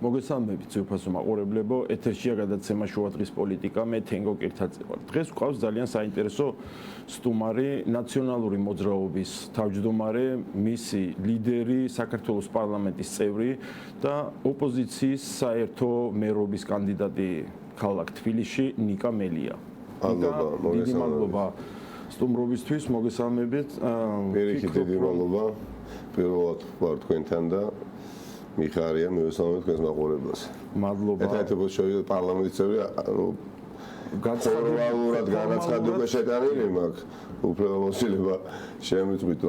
მოგესალმებით ძვირფასო მაყურებლებო, ეთერშია გადაცემა შუადღის პოლიტიკა, მე თენგო კირთაძე ვარ. დღეს გვყავს ძალიან საინტერესო სტუმარი, ნაციონალური მოძრაობის თავმჯდომარე, მისი ლიდერი, საქართველოს პარლამენტის წევრი და ოპოზიციის საერთო მერობის კანდიდატი ქალაქ თბილისში ნიკა მელია. დიდი მადლობა სტუმრობისთვის, მოგესალმებით. პირიქით დიდი მადლობა. პირველად ვარ თქვენთან და მიხარია მივესალმებით თქვენს მაყურებლებს. მადლობა. ერთადერთი შევიდა პარლამენტის წევრი, განცხადულად განაცხადა შეტანილი მაქვს. უფლება მოსილება შემიწვით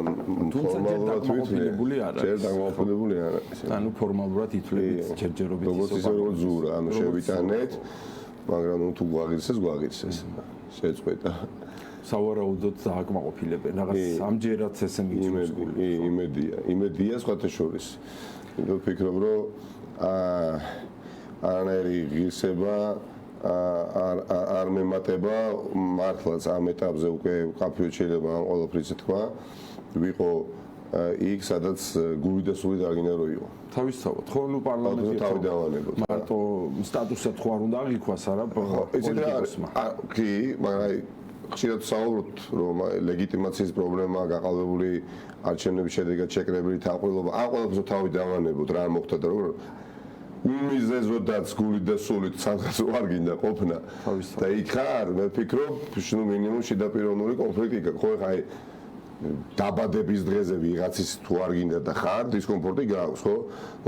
ფორმალურად ვიტყვი. ჯერ დამოუკიდებელი არა. ანუ ფორმალურად ითვლებით ჯერჯერობით როგორც ისე როგორც ზურა, ანუ შევიტანეთ, მაგრამ თუ გვაღირსეს. შეწყვეტა. სავარაუდოდ დააკმაყოფილებენ რაღაც ამჯერად ესე მიიწვევს გული. იმედია სხვათა შორის. იმიტომ ვფიქრობ, რომ არანაირი ღირსება არ მემატება მართლაც ამ ეტაპზე უკვე კაფეში შეიძლება ამ ყველაფრის თქვა ვიყო იქ სადაც გული და სული დაგინდა რო იყო. თავისთავად, ხო, ნუ პარლამენტი თავი დავანებოთ. მარტო სტატუსად ხო არ უნდა აღიქვას არა პოლიტიკოსმა. კი, მაგრამ ხშირად საუბრობთ, რომ ლეგიტიმაციის პრობლემა, გაყალბებული არჩევნების შედეგად შეკრებილი თავყრილობა, ამ ყველაფერს თავი დავანებოთ, რა მოხდა და როგორ უმიზეზოდაც გული და სულით სადღაც არ გინდა ყოფნა. და იქ ხარ, მე ვფიქრობ, ნუ მინიმუმ შედაპიროვნული კონფლიქტი ხო ხა დაბადების დღეზე ვიღაცის თუ არ გინდა და ხარ, დისკომფორტი გაქვს, ხო?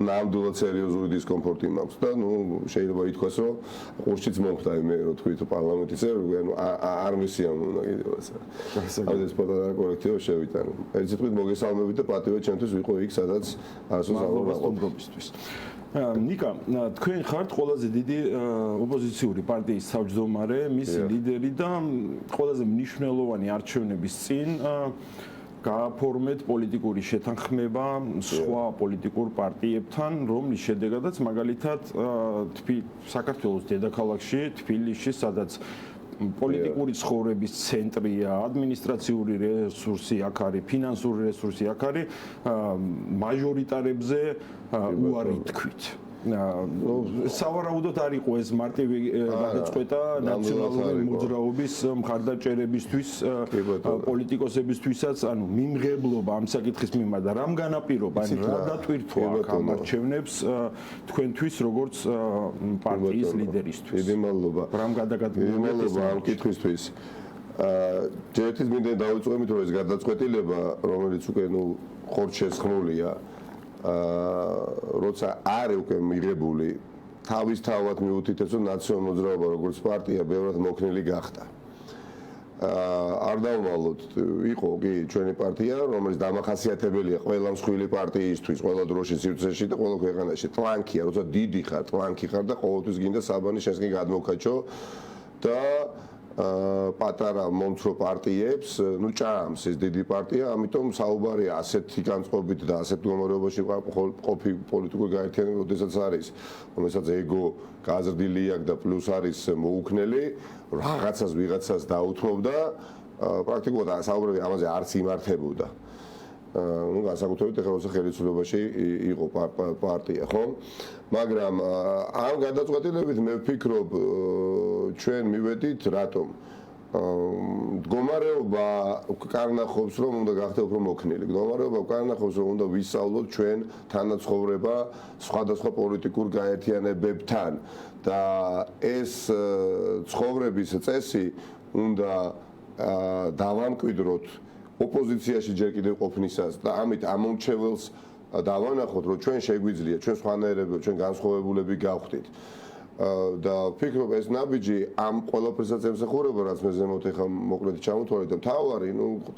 ნამდვილად სერიოზული დისკომფორტი მაქვს და ნუ შეიძლება ითქვას, რომ ყურშიც მომხდა მე რო თქვი თუ პარლამენტის წევრი, ანუ არ მისიამოვნა კიდევ ასე. ეს პატარა კოლექტივი შევიტანე. ეს სიტყვით მოგესალმებით და პატივი ჩემთვის ვიყო იქ, სადაც ასოს აღობისთვის. ნიკა, თქვენ ხართ ყველაზე დიდი ოპოზიციური პარტიის თავმჯდომარე, მისი ლიდერი და ყველაზე მნიშვნელოვანი არჩევნების წინ გააფორმეთ პოლიტიკური შეთანხმება სხვა პოლიტიკურ პარტიებთან, რომლის შედეგადაც მაგალითად საქართველოს დედაქალაქში, თბილისში, სადაც პოლიტიკური ცხოვრების ცენტრია, ადმინისტრაციული რესურსი აქ არის, ფინანსური რესურსი აქ არის, მაჟორიტარებზე უარი თქვით. სავარაუდოდ არ იყო ეს მარტივი გადაწყვეტა ნაციონალური მოძრაობის მხარდაჭერებისთვის, პოლიტიკოსებისთვისაც, ანუ მიმღებლობა ამ საკითხის მიმართ, რამ განაპირობა, ან რა დატვირთვა აქ ამ არჩევნებს თქვენთვის როგორც პარტიის ლიდერისთვის. დიდი მადლობა. რამ გადაგადგმეთ ამ კითხვისთვის. ჯერთვის მინდა დავიწყოთ, რომ ეს გადაწყვეტილება, რომელიც უკვე ხორჩესხმულია, როცა არის უკვე მიღებული თავისთავად მიუთითებს, რომ ნაციონალური მოძრაობა როგორც პარტია ბევრად მოქნილი გახდა. არ დავმალოთ, იყო კი ჩვენი პარტია, რომელიც დამახასიათებელია ყველა მსხვილი პარტიისთვის, ყველა დროში სივრცეში და ყველა ქვეყანაში. ტლანქია, როცა დიდი ხარ, ტლანქი ხარ და ყოველთვის გინდა საბანი შენსკენ გადმოვქაჩო და პატარა მომცრო პარტიებს, ჭამს ეს დიდი პარტია, ამიტომ საუბარია ასეთი განწყობით და ასეთ მდგომარეობაში ყოფი პოლიტიკური გაერთიანება, როდესაც არის, რომელსაც ეგო გაზრდილი აქვს და პლუს არის მოუქნელი, რაღაცას ვიღაცას დაუთმობდა, პრაქტიკულად საუბრები ამაზე არც იმართებოდა. განსაკუთრებით ახლა როცა ხელისუფლებაში იყო პარტია, ხო? მაგრამ ამ გადაწყვეტილებით მე ვფიქრობ, ჩვენ მივედით რატომ? მდგომარეობა კარნახობს, რომ უნდა გახდე უფრო მოქნილი. მდგომარეობა კარნახობს, რომ უნდა ვისწავლოთ ჩვენ თანაცხოვრება სხვადასხვა პოლიტიკურ გაერთიანებებთან და ეს ცხოვრების წესი უნდა დავამკვიდროთ ოპოზიციაში ჯერ კიდევ ყოფნისას და ამით ამომრჩეველს დავანახოთ, რომ ჩვენ შეგვიძლია, ჩვენ სხვანაირები, ჩვენ განსხვავებულები გავხდით. და ვფიქრობ, ეს ნაბიჯი ამ ყველაფერსაც ემსახურება, რაც მე ზემოთ ახლა მოკლედ ჩამოთვალეთ და მთავარი,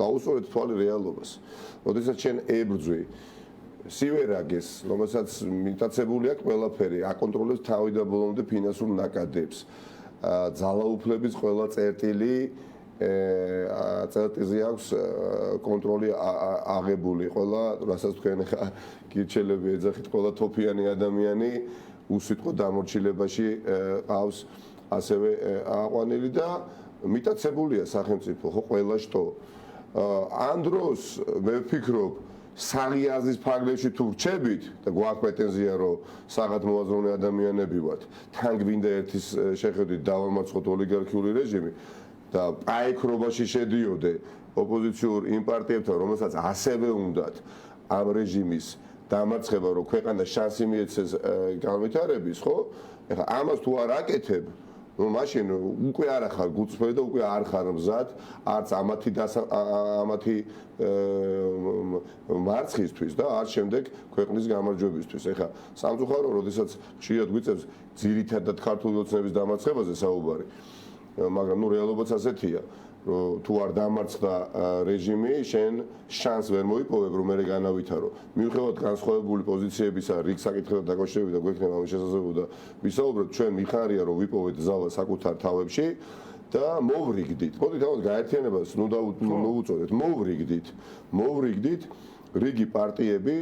დაუსწორეთ თვალი რეალობას. როდესაც ჩვენ ებრძვი სივერაგეს, რომელსაც მიტაცებული აქვს ყველაფერი, აკონტროლებს თავი და ბოლომდე ფინანსურ ნაკადებს. ძალაუფლების ყველა წერტილი წერტილზე აქვს კონტროლი აღებული, ყველა, რასაც თქვენ ახლა გირჩელები ეძახით, ყველა თოფიანი ადამიანი უსიტყვო დამორჩილებაში ყავს ასევე აყვანილი და მიტაცებულია სახელმწიფო, ხო ყველა შტო. ამ დროს მე ვფიქრობ, საღიაზის ფარგლებში თუ რჩებით და გვაქვს პრეტენზია რომ საღად მოაზროვნე ადამიანები ვართ, თან გვინდა ერთის შეხედვით დავამარცხოთ ოლიგარქიული რეჟიმი და პაექრობაში შედიოდე ოპოზიციურ იმ პარტიებთან, რომელსაც ასევე უნდათ ამ რეჟიმის დამარცხება, რომ ქვეყანა შანსი მიეცეს განვითარების, ხო? ეხლა ამას თუ არ აკეთებ, ну მაშინ უკვე არ ახარ გულწრფელი და უკვე არ ხარ მზად არც ამათი მარცხისთვის და არც შემდეგ ქვეყნის გამარჯვებისთვის. ეხლა სამწუხარო, როდესაც ხშირად გვიწევს ძირითადად ქართული ოცნების დამარცხებაზე საუბარი, მაგრამ ну რეალობაც ასეთია. თუ არ დამარცხდა რეჟიმი, შენ შანსს ვერ მოიპოვებ, რომ მე განავითარო. მიუხედავად განსხვავებული პოზიციებისა, რიგ საკითხებთან დაკავშირებით და გვექნება ამის შესაძლებლობა და ვისაუბროთ, ჩვენ მიხარია, რომ ვიპოვეთ ზალა საკუთარ თავებში და მოვრიგდით. მოდით ამას გაერთიანებას ნუ მოვუწოდეთ, მოვრიგდით რიგი პარტიები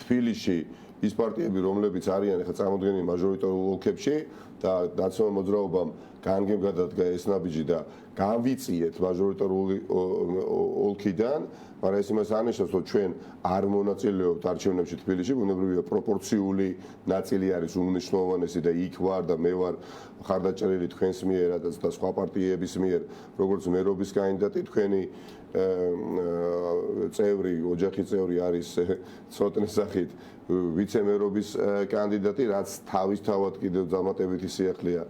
თბილისში, ის პარტიები, რომლებიც არიან ახლა წარმოდგენილი მაჟორიტარულ ოლქებში და ნაციონალურ მოძრაობამ განგებდა ეს ნაბიჯი და განვიწიეთ მაჟორიტარული ოლქიდან, მაგრამ ეს იმას არნიშნავს, რომ ჩვენ არ მონაწილეობთ არჩევნებში თბილისში, ბუნებრივია პროპორციული ნაწილი არის უმნიშვნელოვანესი და იქ ვარ და მე ვარ მხარდაჭერილი თქვენს მიერაც და სხვა პარტიების მიერ, როგორც მერობის კანდიდატი, თქვენი წევრი, ოჯახის წევრი არის ცოტნე სახით ვიცემერობის კანდიდატი, რაც თავისთავად კიდევ დამატებითი სიახლეა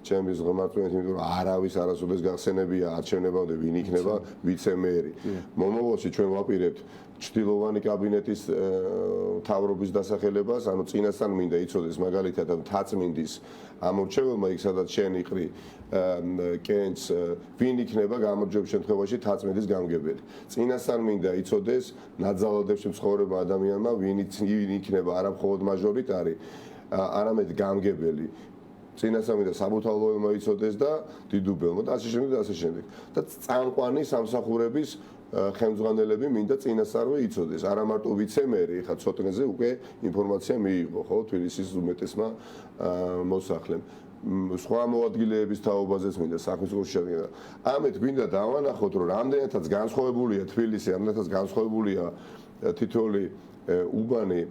ჩემს ღმერთმენთ, იმიტომ რომ არავის არასოდეს გახსენებია არჩევნებამდე ვინ იქნება ვიცემერი. მომავალში ჩვენ ვაპირებთ ჭtildeოვანი კაბინეტის მთავრობის დასახელებას, ანუ წინასწარ მინდა იცოდეს მაგალითად მთაწმინდის ამორჩეველმა იქ სადაც შენ იყრი კენც ვინ იქნება გამარჯვების შემთხვევაში მთაწმინდის გამგებელი. წინასწარ მინდა იცოდეს ნაძალადებში მცხოვრებმა ადამიანმა ვინ იქნება არა მხოლოდ მაჟორიტარი, არამედ გამგებელი. წინასწარ მინდა საბუთალოელმა იცოდეს და დიდუბელმა და ასე შემდეგ და ასე შემდეგ. და წამყვანი სამსახურების ხელმძღვანელები მინდა წინასწარვე იცოდეს. არა მარტო ვიცემერი, ხა ცოტნეზე უკვე ინფორმაცია მიიღო, ხო, თბილისის უმეტესმა მოსახლემ. სხვა მოადგილეების თაობაზეც მინდა საქმის შეადგენა. ამით მინდა დავანახოთ, რომ რამდენადაც განსხვავებულია თბილისი, რამდენადაც განსხვავებულია თითოეული უბანი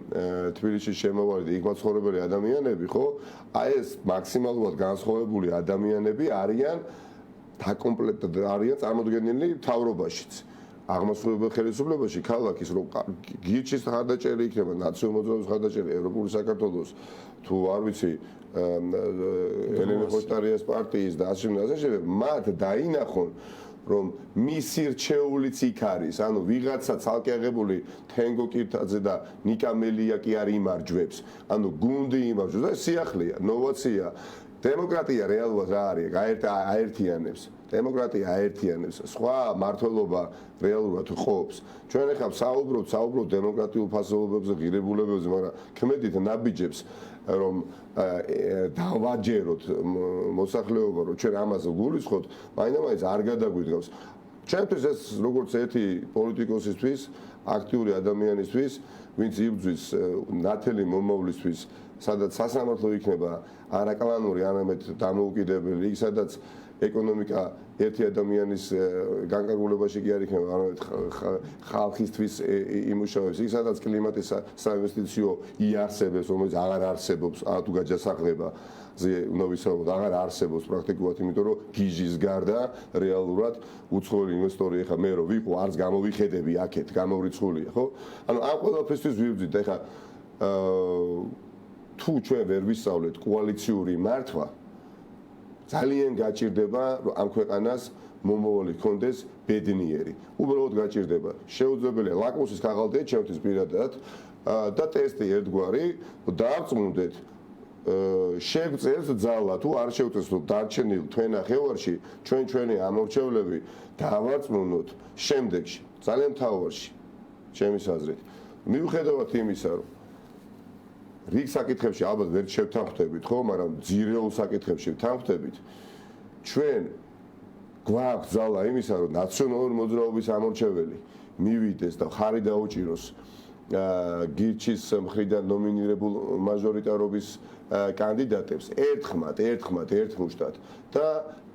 თბილისში შემოვალი და იქ მაცხოვრებელი ადამიანები, ხო? აი ეს მაქსიმალურად განსხვავებული ადამიანები არიან არიან წარმოდგენილი მთავრობაშიც. აღმასრულებელ ხელისუფლებაში ქალაქის რომ გირჩის ხარდაჭერი იქნება, ნაციონალური მოძრაობის ხარდაჭერი, ევროპული საქართველოს თუ არ ვიცი ელენე ხოშტარიას პარტიის და ასე შემდეგ, მათ დაინახონ რომ მისი რჩეულიც იქ არის, ანუ ვიღაცა ცალკე აღებული თენგო კირთაძე და ნიკა მელიაკი არ იმარჯვებს, ანუ გუნდი იმარჯვებს და სიახლეა, ნოვაცია, დემოკრატია რეალურად რა არის, აერთიანებს. დემოკრატია აერთიანებს, სხვა მართლობა რეალურად ყოფს. ჩვენ ახლა საუბრობთ დემოკრატიულ ფასეულობებზე, ღირებულებებზე, მაგრამ ქმედით ნაბიჯებს, რომ დავაჯეროთ მოსახლეობა, რომ ჩვენ ამას გულისხმობთ, მაინც არ გადაგვიდგავს. ჩვენთვის ეს როგორც ერთი პოლიტიკოსისთვის, აქტიური ადამიანისთვის, ვინც იბრძვის ნათელი მომავლისთვის, სადაც სასამართლო იქნება არაკლანური, არამედ დამოუკიდებელი, იქ სადაც ეკონომიკა ერთი ადამიანის განკარგულებაში კი არ იქნება, არამედ ხალხისთვის იმუშავებს. იქ სადაც კლიმატის საინვესტიციო იარსებებს, რომელიც აღარ არსებობს, თუ გაჯასახლება უნდა ვისაუბროთ, აღარ არსებობს პრაქტიკულად, იმიტომ რომ გიჟის გარდა რეალურად უცხოელი ინვესტორი ახლა მე რო ვიყო, არც გამოვიხედები აქეთ, გამოვრიცხულია, ხო? ანუ ამ ყველაფერთვის ვიბრძვით და ახლა თუ ჩვენ ვერ ვისწავლეთ კოალიციური მართვა, ძალიან გაჭირდება, რომ ამ ქვეყანას მომავალი ჰქონდეს ბედნიერი. უბრალოდ გაჭირდება. შეუძლებელია ლაკმუსის ქაღალდია ჩემთვის პირადად და ტესტი ერთგვარი, დაარწმუნდეთ შეგვწევს ძალა თუ არ შეგვწევს დარჩენილ თქვენ ნახევარში ჩვენი ამორჩევლები დავარწმუნოთ შემდეგში, ძალიან მთავარში, ჩემის აზრით. მიუხედავად იმისა, რომ რიგ საკითხებში ალბათ ვერ შევთანხმდებით, ხო, მაგრამ ძირეულ საკითხებში ვთანხმდებით. ჩვენ გვაქვს ძალა იმისა, რომ ნაციონალური მოძრაობის ამორჩეველი მივიდეს და ხარი დაუჭიროს გირჩის მხრიდან ნომინირებულ მაჟორიტარობის კანდიდატებს ერთხმად ერთმუშტად და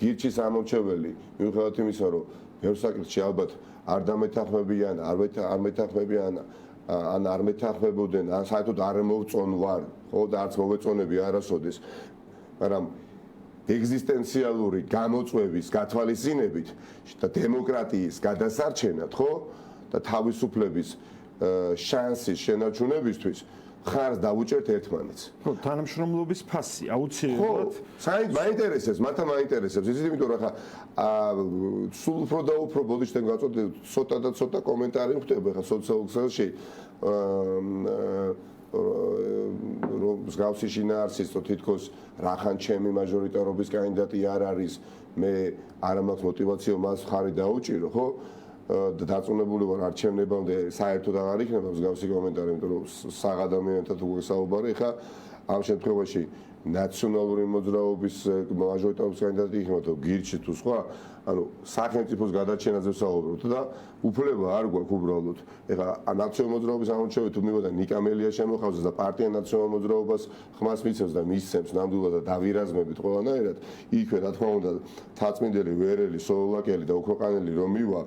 გირჩის ამორჩეველი მიუხედავად იმისა, რომ ბევრ საკითხში ალბათ არ დამეთანხმებიან, არ მეთანხმებიან, ან არ მეთანხმებოდნენ, ან საერთოდ არ მოვწონვარ, ხო და არც მოვეწონები არასოდეს, მაგრამ ეგზისტენციალური გამოწვევის გათვალისწინებით და დემოკრატიის გადასარჩენად, ხო და თავისუფლების შანსის შენარჩუნებისთვის ხარს დავუჭერთ ერთმანეთს. ხო, თანამშრომლობის ფასი აუცილებლად. მაინტერესებს, მათთან მაინტერესებს. ისიც იმიტომ რომ ხა სულ უფრო და უფრო ბოდიშთან გაწოდეთ ცოტა და ცოტა კომენტარი მხვდება ხა სოციალურ რომ მსგავსი შინაარსის თითქოს რახან ჩემი მაჟორიტარობის კანდიდატი არ არის, მე არ მაქვს мотивაციო მას ხარი დაუჭირო, ხო? და დაწუნებული ვარ არჩევნებამდე საერთოდ აღარ იქნება მსგავსი კომენტარი, იმიტომ რომ საღადამიანთან უკვე საუბარი ხა ამ შემთხვევაში ნაციონალური მოძრაობის მაჟორიტარობის კანდიდატი იქნება თუ გირჩი თუ სხვა, ანუ სახელმწიფოს გადაჩენაზე ვსაუბრობთ და უფლება არ გვაქვს უბრალოდ. ეხლა ნაციონალური მოძრაობის ამორჩევით თუ მივიდა ნიკამელია შემოხავსეს და პარტია ნაციონალურ მოძრაობას ხმას მიცემს და მისცემს ნამდვილად და დავირაზმებით ყველანაირად, იქვე რა თქმა უნდა თაწმინდელი ვერელი, სოლოლაკელი და ოქროყანელი რომ მივა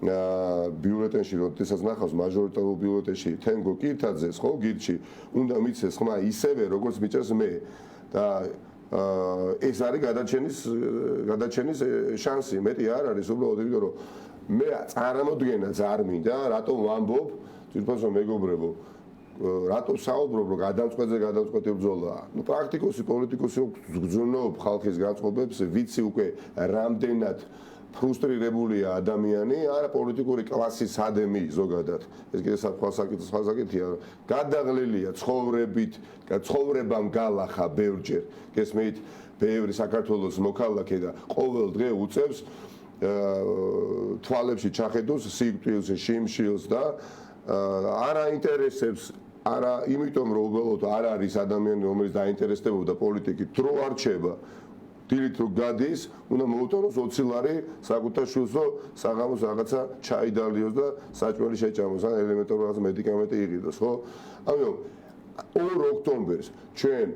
ბიულეტენში როდესაც ნახავს მაჟორიტარულ ბიულეტენში თენგო კირთაძეს ხო გირჩი უნდა მიცეს ხმა ისევე როგორც მიჭერს მე და ეს არის გადაჩენის შანსი მეტი არ არის უბრალოდ იმიტომ რომ მე წარმოგდგენაც არ მინდა რატომ ვამბობ თვითონაც მეგობრებო რატო საუბრობ რომ გადამწყვეტი ბრძოლაა ნუ პრაქტიკოსი პოლიტიკოსი გძნობ ხალხის განწყობებს ვიცი უკვე რამდენად ფრუსტრირებულია ადამიანი, არა პოლიტიკური კლასის ადამი ზოგადად. ეს კიდე საკითხია, გადაღლილია ცხოვრებით, ცხოვრებამ გალახა ბევრჯერ. გესმით, ბევრი საქართველოს მოქალაქე და ყოველ დღე უწევს თვალებში ჩახედოს სიკვდილს, შიმშილს და არ აინტერესებს არა იმიტომ რომ უბრალოდ არ არის ადამიანი რომელიც დაინტერესდებოდა პოლიტიკით, დრო არ რჩება. დილით რო გადის, უნდა მოუტანოს 20 ლარი საკუთარ შვილს, რომ საღამოს რაღაცა ჩაიდალიოს და საჭმელი შეჭამოს, ან ელემენტარულ რაღაც მედიკამენტი იყიდოს, ხო? ანუ 2 ოქტომბერს ჩვენ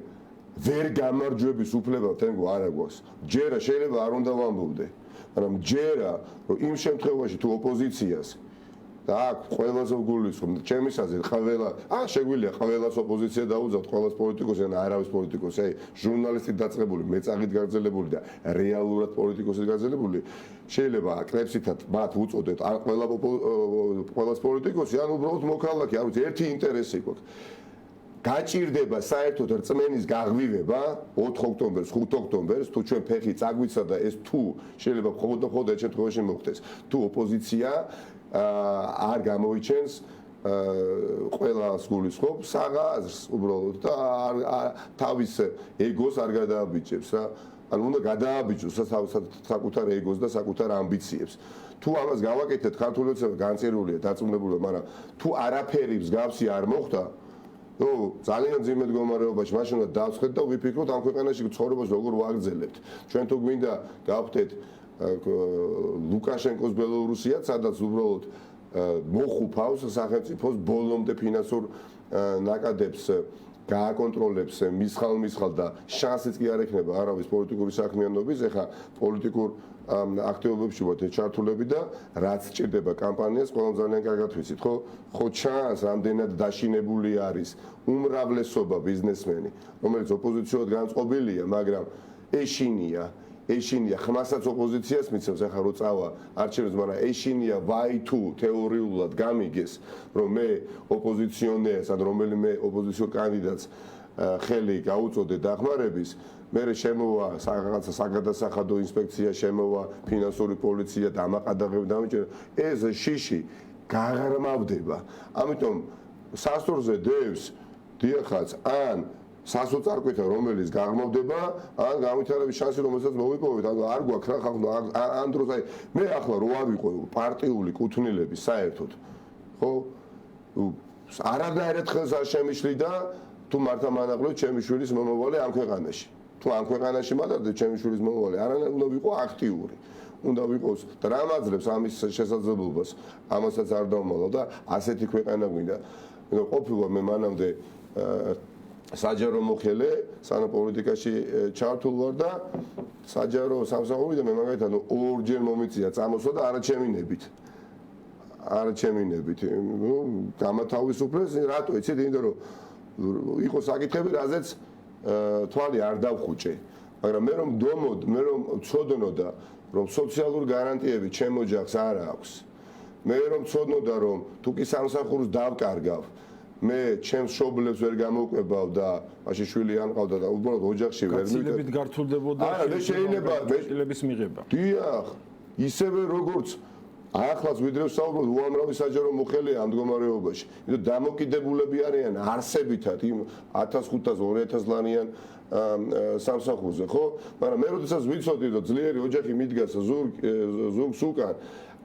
ვერ გამარჯვების უფლება თენგო არ აქვს. ჯერა შეიძლება არ უნდა ვამბობდე, მაგრამ ჯერა რომ იმ შემთხვევაში თუ ოპოზიციას და აქ ყველაზე გულისხმობ, ჩემის აზრით ყველა, შეგვიძლია ყველას ოპოზიცია დაუძავთ, ყველას პოლიტიკოსი ან არავის პოლიტიკოსი, ჟურნალისტი დაწყებული, მეწაღით გაგრძელებული და რეალურად პოლიტიკოსი გაგრძელებული, შეიძლება კრებსითად მათ უწოდეთ ან ყველას პოლიტიკოსი, ან უბრალოდ მოქალაქე, არ ვიცი, ერთი ინტერესი გვაქვს. გაჭირდება საერთოდ რწმენის გაღვივება 4 ოქტომბერს, 5 ოქტომბერს, თუ ჩვენ ფეხი წაგვიცა და ეს თუ შეიძლება მხოლოდ ერთ შემთხვევაში მოხდეს, თუ ოპოზიცია არ გამოიჩენს ყველას გულისხმობს საღაზრს უბრალოდ და თავის ეგოს არ გადააბიჭებს რა. ანუ უნდა გადააბიჭოს საკუთარ ეგოს და საკუთარ ამბიციებს. თუ ამას გავაკეთეთ, ქართული ოცნება განწირულია, დაწუნებულია, მაგრამ თუ არაფერი მსგავსი არ მოხდა, ნუ ძალიან ძიმე მდგომარეობაში მაშინ უნდა დავსხეთ და ვიფიქროთ ამ ქვეყანაში ცხოვრებას როგორ ვაგრძელებთ. ჩვენ თუ გვინდა გავხდეთ ლუკაშენკოს ბელორუსია, სადაც უბრალოდ მოხუფავს სახელმწიფოს ბოლომდე ფინანსურ ნაკადებს გააკონტროლებს მისხალ და შანსიც კი არ ექნება არავის პოლიტიკური საქმიანობის, ეხა პოლიტიკურ აქტივობებში ვართ ჩართულები და რაც სჭირდება კამპანიას, ყველამ ძალიან კარგად ვიცით, ხო? ხო ჩანს, რამდენად დაშინებული არის უმრავლესობა ბიზნესმენი, რომელიც ოპოზიციურად განწყობილია, მაგრამ ეშინია ხმასაც ოპოზიციას მიცემს ახლა რო წავა არჩევნებს, მაგრამ ეშინია ვაი თუ თეორიულად გამიგეს რომ მე ოპოზიციონერს ან რომელიმე ოპოზიციურ კანდიდატს ხელი გაუწოდე დახმარების, მე შემოვა რაღაცა საგადასახადო ინსპექცია, შემოვა ფინანსური პოლიცია და ამაყადაღები დამიჭერა, ეს შიში გაღრმავდება. ამიტომ სასწორზე დევს დიახაც ან სასოწარკვეთა რომელიც გაღრმავდება, ან განვითარების შანსი რომელსაც მოვიპოვეთ, ანუ არ გვაქვს რა ხალხო, ან დროს აი მე ახლა რო არ ვიყო პარტიული კუთვნილების საერთოდ, ხო? არადაერთხელ ხელს არ შემიშლიდა თუ მართა მანაღლევს ჩემი შვილის მომავალი ამ ქვეყანაში. თუ ამ ქვეყანაში მატარდე ჩემი შვილის მომავალი, არანაირ უნდა ვიყო აქტიური. უნდა ვიყოს და რამ აძლევს ამის შესაძლებლობას, ამასაც არ დავმალავ და ასეთი ქვეყანა გვინდა. ყოფილა მე მანამდე საჯარო მოხელე სანამ პოლიტიკაში ჩართულ ვარ და საჯარო სამსახური და მე მაგალითად ორჯერ მომიწია წამოსვა და არაჩემინებით გამათავისუფლეს რატო იცით იმიტომ რომ იყო საკითხები რაზეც თვალი არ დავხუჭე მაგრამ მე რომ ვცოდნოდა რომ სოციალური გარანტიები ჩემ ოჯახს არ აქვს მე რომ ვცოდნოდა რომ თუ კი სამსახურს დავკარგავ მე ჩემს მშობლებს ვერ გამოვკვებავ და მაშინ შვილი არ მყავდა და უბრალოდ ოჯახში ვერ მივიდეთ გართულდებოდა შეიძლება მიღების მიღება დიახ ისევე როგორც ახლაც ვიდრე ვსაუბრობ უამრავი საჯარო მოხელეა ამ მდგომარეობაში იმიტომ დამოკიდებულები არიან არსებითად იმ 1500-2000 ლარიან სამსახურზე ხო მაგრამ მე როდესაც ვიცოდი რომ ძლიერი ოჯახი მიდგას ზურგს უკან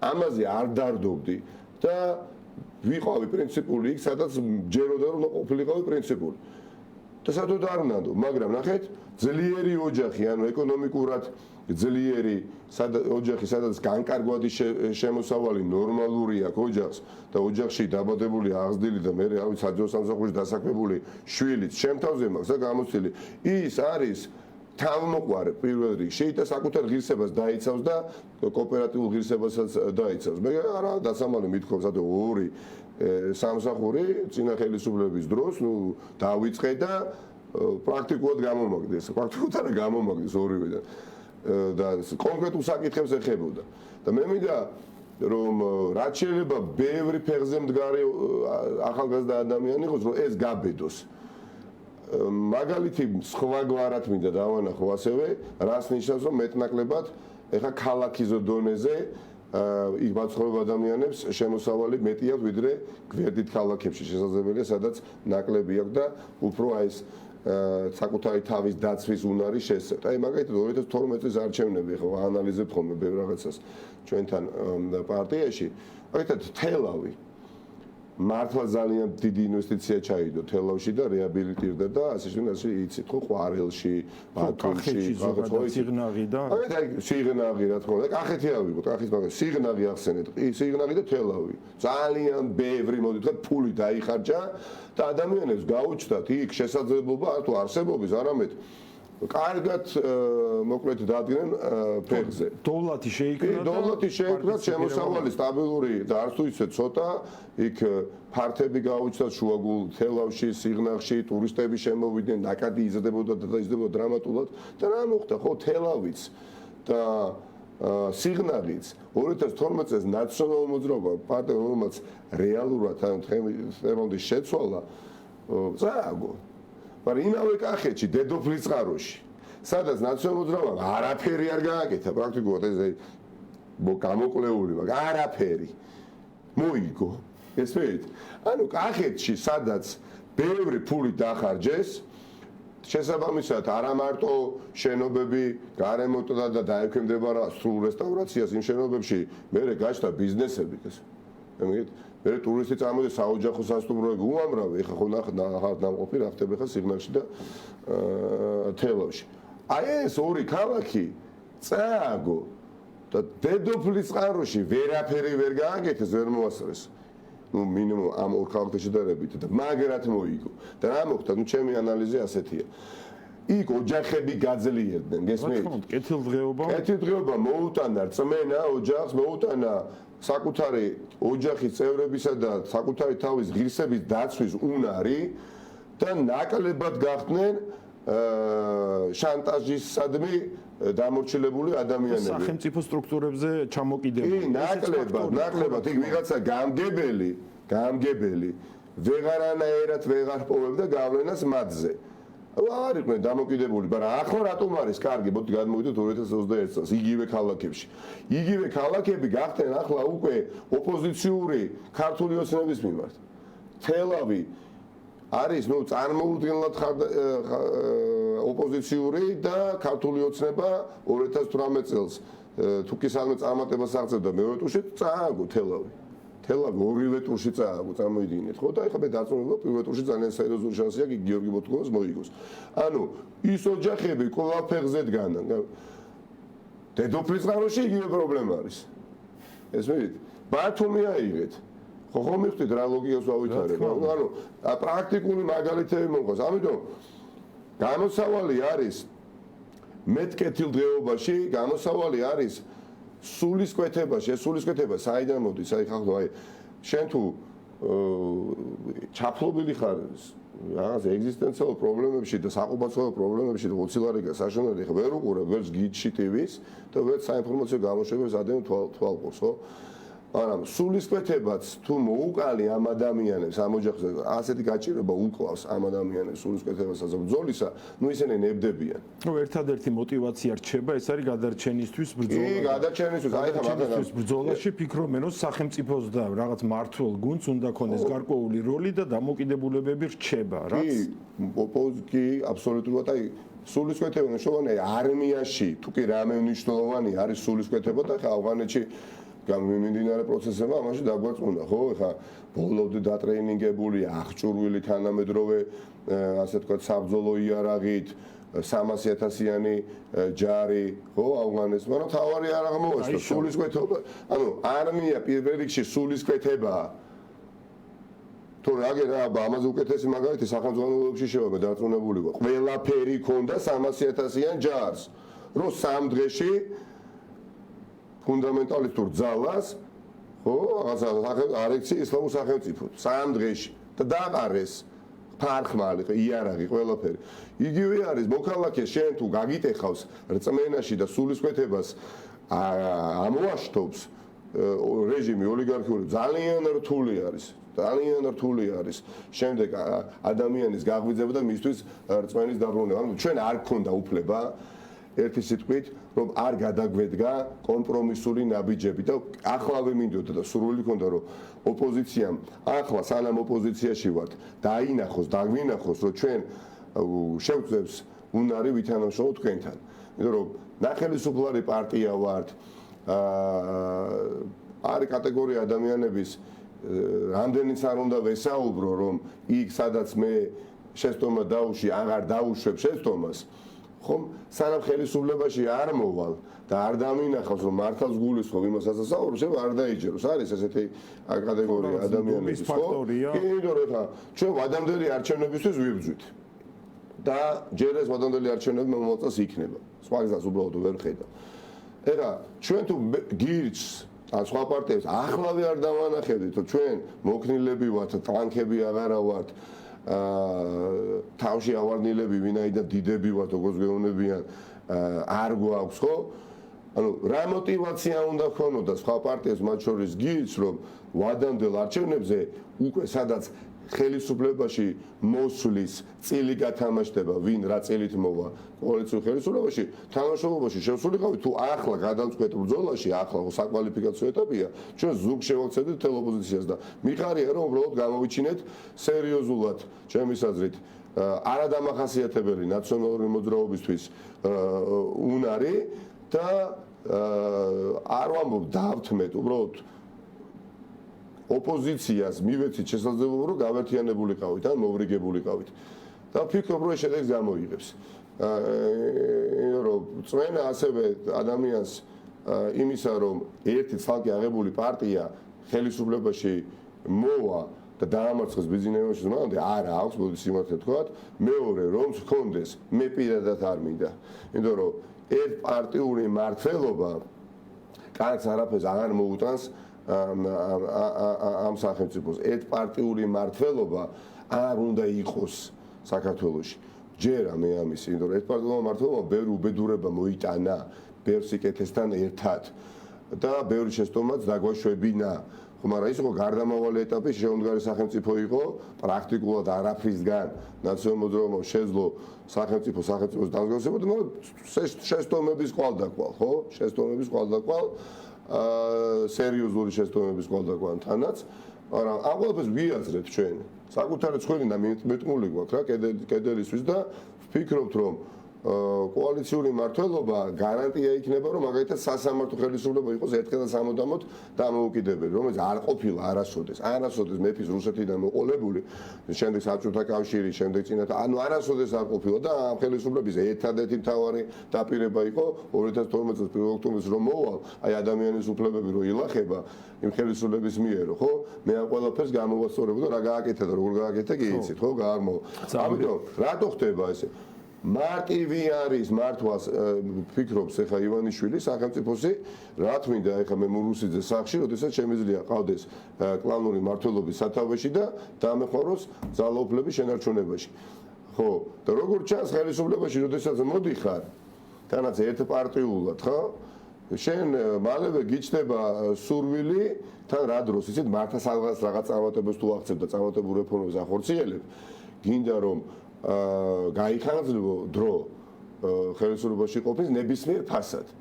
ამაზე არ დარდობდი და ვიყავი პრინციპული იქ სადაც ჯეროდა რომ ყოფილიყავი პრინციპული და სადაც არ უნდაო მაგრამ ნახეთ ძლიერი ოჯახი ანუ ეკონომიკურად ძლიერი ოჯახი სადაც განკარგვადი შემოსავალი ნორმალური აქვს ოჯახს და ოჯახში დაბადებული აღზრდილი და მე რა ვიცი საჯარო სამსახურში დასაქმებული შვილიც შემთავზე მაქვს და გამოცილი ის არის თავმოყვარე პირველ რიგში და საკუთარ ღირსებას დაიცავს და კოოპერატიულ ღირსებასაც დაიცავს მე არა დასამალი მithქობს სადო ორი სამსახური წინა ხელისუფლების დროს ნუ დავიწყე და პრაქტიკულად გამომაგდეს პრაქტიკულად არა გამომაგდეს ორივედან და კონკრეტულ საკითხებს ეხებოდა და მე მინდა რომ რაც შეიძლება ბევრი ფეხზე მდგარი ახალგაზრდა ადამიანი იყოს რომ ეს გაბედოს მაგალითი სხვაგვარად მინდა დავანახო ასევე რას ნიშნავს რომ მეტნაკლებად ეხა ქალაქის დონეზე იქ მაცხოვრებ ადამიანებს შემოსავალი მეტი აქვს ვიდრე გვერდით ქალაქებში შესაძლებელია სადაც ნაკლები აქვს და უფრო აი ეს საკუთარი თავის დაცვის უნარი შესწევთ. აი მაგალითად 2012 წლის არჩევნები ხო აანალიზებთ ხოლმე ბევრ რაღაცას ჩვენთან პარტიაში. მაგალითად თელავი მართლა ძალიან დიდი ინვესტიცია ჩაიდო თელავში და რეაბილიტირდა და ასე შემდეგ ასე იცით ხო ყვარელში, ბათუმში, სიღნაღი და აი სიღნაღი რა თქმა უნდა კახეთი ავიღოთ, კახის მაგას სიღნაღი ახსენეთ. სიღნაღი და თელავი. ძალიან ბევრი მოდით ფული დაიხარჯა და ადამიანებს გაუჩნდათ იქ შესაძლებლობა არ თუ არსებობის, არამედ კარგად მოკლედ დადგნენ ფეხზე. დოვლათი შეიქმნა. დოვლათი შეიქმნა, შემოსავალი სტაბილური და არც თუ ისე ცოტა, იქ ფართები გაუჩნდათ შუაგულ თელავში, სიღნაღში, ტურისტები შემოვიდნენ, ნაკადი იზრდებოდა და იზრდებოდა დრამატულად და რა მოხდა ხო თელავიც და სიღნაღიც 2012 წელს ნაციონალურ მოძრაობა პარტია რომელმაც რეალურად თემამდე შეცვალა წააგო მაგრამ იმავე კახეთში დედოფლის წყაროში სადაც ნაციონალურ მოძრაობამ არაფერი არ გააკეთა პრაქტიკულად ეს გამოკლეული მაგრამ არაფერი მოიგო ესმით ანუ კახეთში სადაც ბევრი ფული დახარჯეს შესაბამისად არა მარტო შენობები გარემონტდა და დაექვემდებარა სრულ რესტავრაციას იმ შენობებში მერე გაჩნდა ბიზნესები ეს მე ტურისტი წამოდი საოჯახო სასტუმროები უამრავი ეხა ხო ნახავთ ნამყოფი რა ხდება ხა სიღნაღში და თელავში აი ეს ორი ქალაქი წააგო და დედოფლის წყაროში ვერაფერი ვერ გააკეთეს ვერ მოასწრეს ну минимум ამ ორ ქალაქთან შედარებით და მაგრად მოიგო და რა მოხდა ну ჩემი ანალიზი ასეთია იქ ოჯახები გაძლიერდნენ გესმით კეთილდღეობა მოუტანა რწმენა ოჯახს მოუტანა საკუთარი ოჯახის წევრებისა და საკუთარი თავის ღირსების დაცვის უნარი და ნაკლებად გახდნენ შანტაჟისადმი დამორჩილებული ადამიანები. სახელმწიფო სტრუქტურებზე ჩამოკიდებული. ნაკლებად იქ ვიღაცა გამგებელი ვეღარანაერად ვეღარ პოვებდა გავლენას მათზე. არ იყვნენ დამოკიდებული, მაგრამ ახლა რატომ არის კარგი? მოდი გადმოვიდეთ 2021 წელს იგივე ქალაქებში. იგივე ქალაქები გახდნენ ახლა უკვე ოპოზიციური ქართული ოცნების მიმართ. თელავი არის ნუ წარმოუდგენლად ოპოზიციური და ქართული ოცნება 2018 წელს თუ კი სამე წარმატებას აღწევდა მეორე ტურში წააგო თელავი ორივე ტურში წააგო წარმოიდგინეთ ხო და ეხლა მე დაწუნებულო პირველ ტურში ძალიან სერიოზული შანსი აქვს გიორგი ბოტკოვას მოიგოს ანუ ის ოჯახები ყველაფერზე დგანან დედოფლის წყაროში იგივე პრობლემა არის ესმით ბათუმი აიღეთ ხო მივხვდით რა ლოგიკას ვავითარებ. ანუ პრაქტიკული მაგალითები მომყავს. ამიტომ გამოსავალი არის მეტკეთილ დღეობაში, გამოსავალი არის სულისკვეთებაში. ეს სულისკვეთება საიდან მოდის? აი ხახო, აი შენ თუ ჩაფლობილი ხარ რაღაც ეგზისტენციალურ პრობლემებში და საყოველთაო პრობლემებში და უცილარიგა საშინელი ხარ, ვერ უყურებ ვერც გიდში ტივის და ვერც საინფორმაციო გამოშვებას ადენ თვალყურს, ხო? მაგრამ სულისკვეთებაც თუ მოუკალი ამ ადამიანებს ამ ოჯახზე ასეთი გაჭირება უკლავს ამ ადამიანებს სულისკვეთებასაც ბრძოლისა, ნუ ისინი ნებდებიან. ნუ ერთადერთი мотиваცია რჩება, ეს არის გადარჩენისთვის ბრძოლა. კი, გადარჩენისთვის, აი გადარჩენისთვის ბრძოლაში ფიქრობენ, რომ სახელმწიფოს და რაღაც მართლ გუნდს უნდა ქონდეს გარკვეული როლი და დამოკიდებულებები რჩება, რაც კი, აბსოლუტურად, აი სულისკვეთება მნიშვნელოვანია არმიაში, თუ კი რამე მნიშვნელოვანი არის სულისკვეთება და ხა ავღანეთში გამიმდინარე პროცესება ამაში დაგვაწმუნდა, ხო? ეხა ბოლომდე დატრეინინგებული, აღჭურვილი თანამედროვე, ასე ვთქვათ, საბრძოლო იარაღით 300,000-იანი ჯარი, ხო, ავღანეთს, მაგრამ თავარი არ აღმოაჩნდა სულისკვეთება. ანუ არმია პირველ რიგში სულისკვეთებაა. თუ რა ამაზე უკეთესი მაგალითი სახელმწიფოებში შევაბე დარწმუნებული ვარ. ყველაფერი ქონდა 300,000-იან ჯარს, რომ სამ დღეში ფუნდამენტალისტურ ძალას, ხო, რაღაცა არექცი ისლამურ სახელმწიფოდ, სამ დღეში და დაყარეს ფარხმალი, იარაღი, ყველაფერი. იგივე არის მოქალაქე შენ თუ გაგიტეხავს რწმენაში და სულისკვეთებას ამოაშთობს რეჟიმი ოლიგარქიული ძალიან რთული არის. ძალიან რთული არის. შემდეგ ადამიანის გაღვიძება და მისთვის რწმენის დაბრუნება. ანუ ჩვენ არ გქონდა უფლება ერთი სიტყვით, რომ არ გადაგვედგა კომპრომისული ნაბიჯები და ახლავე მინდოდა და სურვილი ქონდა, რომ ოპოზიციამ ახლა სანამ ოპოზიციაში ვართ, დაინახოს, დაგვინახოს, რომ ჩვენ შევწევს უნარი ვითანამშრომლოთ თქვენთან. იმიტომ რომ ნახელისუფლარი პარტია ვართ, არის კატეგორია ადამიანების რამდენიც არ უნდა ვესაუბრო, რომ იქ სადაც მე შეცდომა დაუში, აღარ დაუშვებ შეცდომას, ხომ სანამ ხელისუფლებაში არ მოვალ და არ დამინახავს რომ მართალს გულისხმობ იმასაც ასაუბრებს, არ დაიჯეროს. არის ესეთი კატეგორია ადამიანების, ხო? იმიტომ რომ ხა ჩვენ ვადამდელი არჩევნებისთვის ვიბრძვით. და ჯერ ეს ვადამდელი არჩევნები მომავალწელს იქნება. სხვა გზას უბრალოდ ვერ ხედავ. ეხლა ჩვენ თუ გირჩს ან სხვა პარტიებს ახლავე არ დავანახებდით, რომ ჩვენ მოქნილები ვართ, ტანკები აღარა ვართ, თავში ავარნილები ვინაიდან დიდები ვართ, როგორც გეუბნებიან, არ გვაქვს, ხო? ანუ რა мотиваცია უნდა ქონოდა სხვა პარტიებს, მათ შორის გიც, რომ ვადამდელ არჩევნებზე უკვე სადაც ხელისუფლებაში მოსვლის წილი გათამაშდება, ვინ რა წილით მოვა კოალიციურ ხელისუფლებაში, თანამშრომლობაში შევსულიყავით, თუ ახლა გადამწყვეტ ბრძოლაში, ახლა საკვალიფიკაციო ეტაპია, ჩვენ ზუგ შევაქცევდით მთელ ოპოზიციას და მიხარია, რომ უბრალოდ გამოვიჩინეთ სერიოზულად, ჩემის აზრით, არადამახასიათებელი ნაციონალური მოძრაობისთვის უნარი და არ ვამბობ დავთმეთ, უბრალოდ ოპოზიციას მივეცით შესაძლებლობა, რომ გავერთიანებულიყავით ან მოვრიგებულიყავით. და ვფიქრობ, რომ ეს შედეგს გამოიღებს. რომ წვენა ასევე ადამიანს იმისა, რომ ერთი ცალკე აღებული პარტია ხელისუფლებაში მოვა და დაამარცხეს ბიზნესში, მანამდე არა აქვს, მოდი სიმართლე ვთქვათ, მეორე რომ ჰქონდეს, მე პირადად არ მინდა. იმიტომ რომ ერთპარტიული მმართველობა კარგს არაფერს აღარ მოუტანს ამ სახელმწიფოს. ერთპარტიული მმართველობა არ უნდა იყოს საქართველოში. ჯერა მე ამის, იმიტომ რომ ერთპარტიული მმართველობა ბევრი უბედურება მოიტანა ბევრ სიკეთესთან ერთად და ბევრი შეცდომაც დაგვაშვებინა. ხო, მაგრამ ის იყო გარდამავალი ეტაპი, შეუმდგარი სახელმწიფო იყო, პრაქტიკულად არაფრისგან ნაციონალურ მოძრაობამ შეძლო სახელმწიფოს დამსგავსება, მაგრამ შეცდომების კვალდაკვალ, ხო? შეცდომების კვალდაკვალ, სერიოზული შეცდომების კვალდაკვალთანაც, მაგრამ ამ ყველაფერს ვიაზრეთ ჩვენ. საკუთარი ცხვირი და მეტყმული გვაქვს რა კედელისთვის და ვფიქრობთ, რომ კოალიციური მმართველობა გარანტია იქნება, რომ მაგალითად სასამართლო ხელისუფლება იყოს ერთხელაც ამოდამოდ დამოუკიდებელი, რომელიც არ ყოფილა არასოდეს მეფის რუსეთიდან მოყოლებული, შემდეგ საბჭოთა კავშირი, შემდეგ წინათ, არასოდეს არ ყოფილა და ამ ხელისუფლების ერთადერთი მთავარი დაპირება იყო 2012 წლის 1 ოქტომბერს რომ მოვალ, აი ადამიანის უფლებები რო ილახება იმ ხელისუფლების მიერო, ხო? მე ამ ყველაფერს გამოვასწორებდი და რა გააკეთა და როგორ გააკეთა კი იცით, ხო? გააღმო. ამიტომ რატო ხდება ესე? მარტივი არის მართვას ფიქრობს ახლა ივანიშვილი სახელმწიფოსი რა თქმა ახლა მე მურუსიძე სახში როდესაც შემიძლია ყავდეს კლანური მართლობის სათავეში და დამეხმაროს ძალაუფლების შენარჩუნებაში ხო და როგორ ჩანს ხელისუფლებაში როდესაც მოდიხარ თანაც ერთპარტიულად ხო შენ მალევე გიჩნდება სურვილი თან რა დროს იცით მართას რაღაც წარმატებებს თუ აღწევ და წარმატებულ რეფორმებს ახორციელებ გინდა რომ გაიხარებო დრო ხელისუფლებაში ყოფნის ნებისმიერ ფასად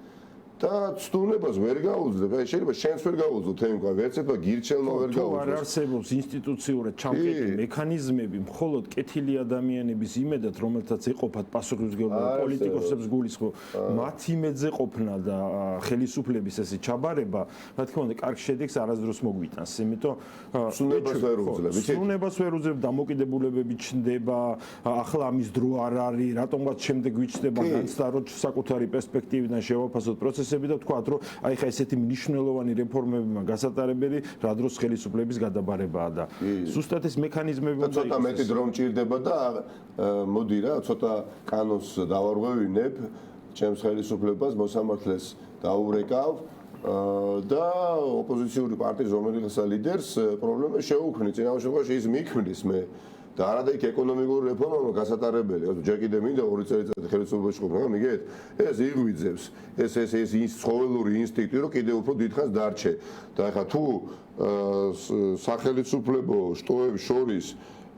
და ცდუნებას ვერ გაუძლებ, აი შეიძლება შენს ვერ გაუძლო თემკა, ვერცება გირჩელმა ვერ გაუძლო. თუ არ არსებობს ინსტიტუციურად ჩამკეტილი მექანიზმები, მხოლოდ კეთილი ადამიანების იმედად, რომელთაც ეყოფათ პასუხისმგებლობა პოლიტიკოსებს გულისხმობ, მათ იმედზე ყოფნა და ხელისუფლების ესე ჩაბარება, რა თქმა უნდა, კარგ შედეგს არასდროს მოგვიტანს, იმიტომ ცდუნებას ვერ უძლებ, იცით? ცდუნებას ვერ უძლებ, დამოკიდებულებები ჩნდება, ახლა ამის დრო არ არის, რატომღაც შემდეგ ვიჩნდება განცდა, რომ საკუთარი პერსპექტივიდან შევაფასოთ პროცესს და თქვა რომ აი ხა ესეთი მნიშვნელოვანი რეფორმებმა გასატარებელი რა დროს ხელისუფლების გადაბარებაა და ზუსტად ეს მექანიზმები უნდა იყოს. ცოტა მეტი დრო მჭირდება და მოდი რა, ცოტა კანონს დავარღვევინებ, ჩემს ხელისუფლებას მოსამართლეს დაურეკავ და ოპოზიციური პარტიის რომელიღაც ლიდერს პრობლემა შეუქმნი. წინავე შემთხვევაში ის მიქმნის მე და არადაიქ ეკონომიკური რეფორმა გასატარებელი. ჯერ კიდე მინდა 2 წელიწადი ხელისუფლებაში ყოფნა, მიგეთ? ეს იღვიძებს, ეს ცხოველური ინსტინქტი, რომ კიდევ უფრო დიდხანს დარჩე. და ეხლა თუ სახელმწიფო შტოების შორის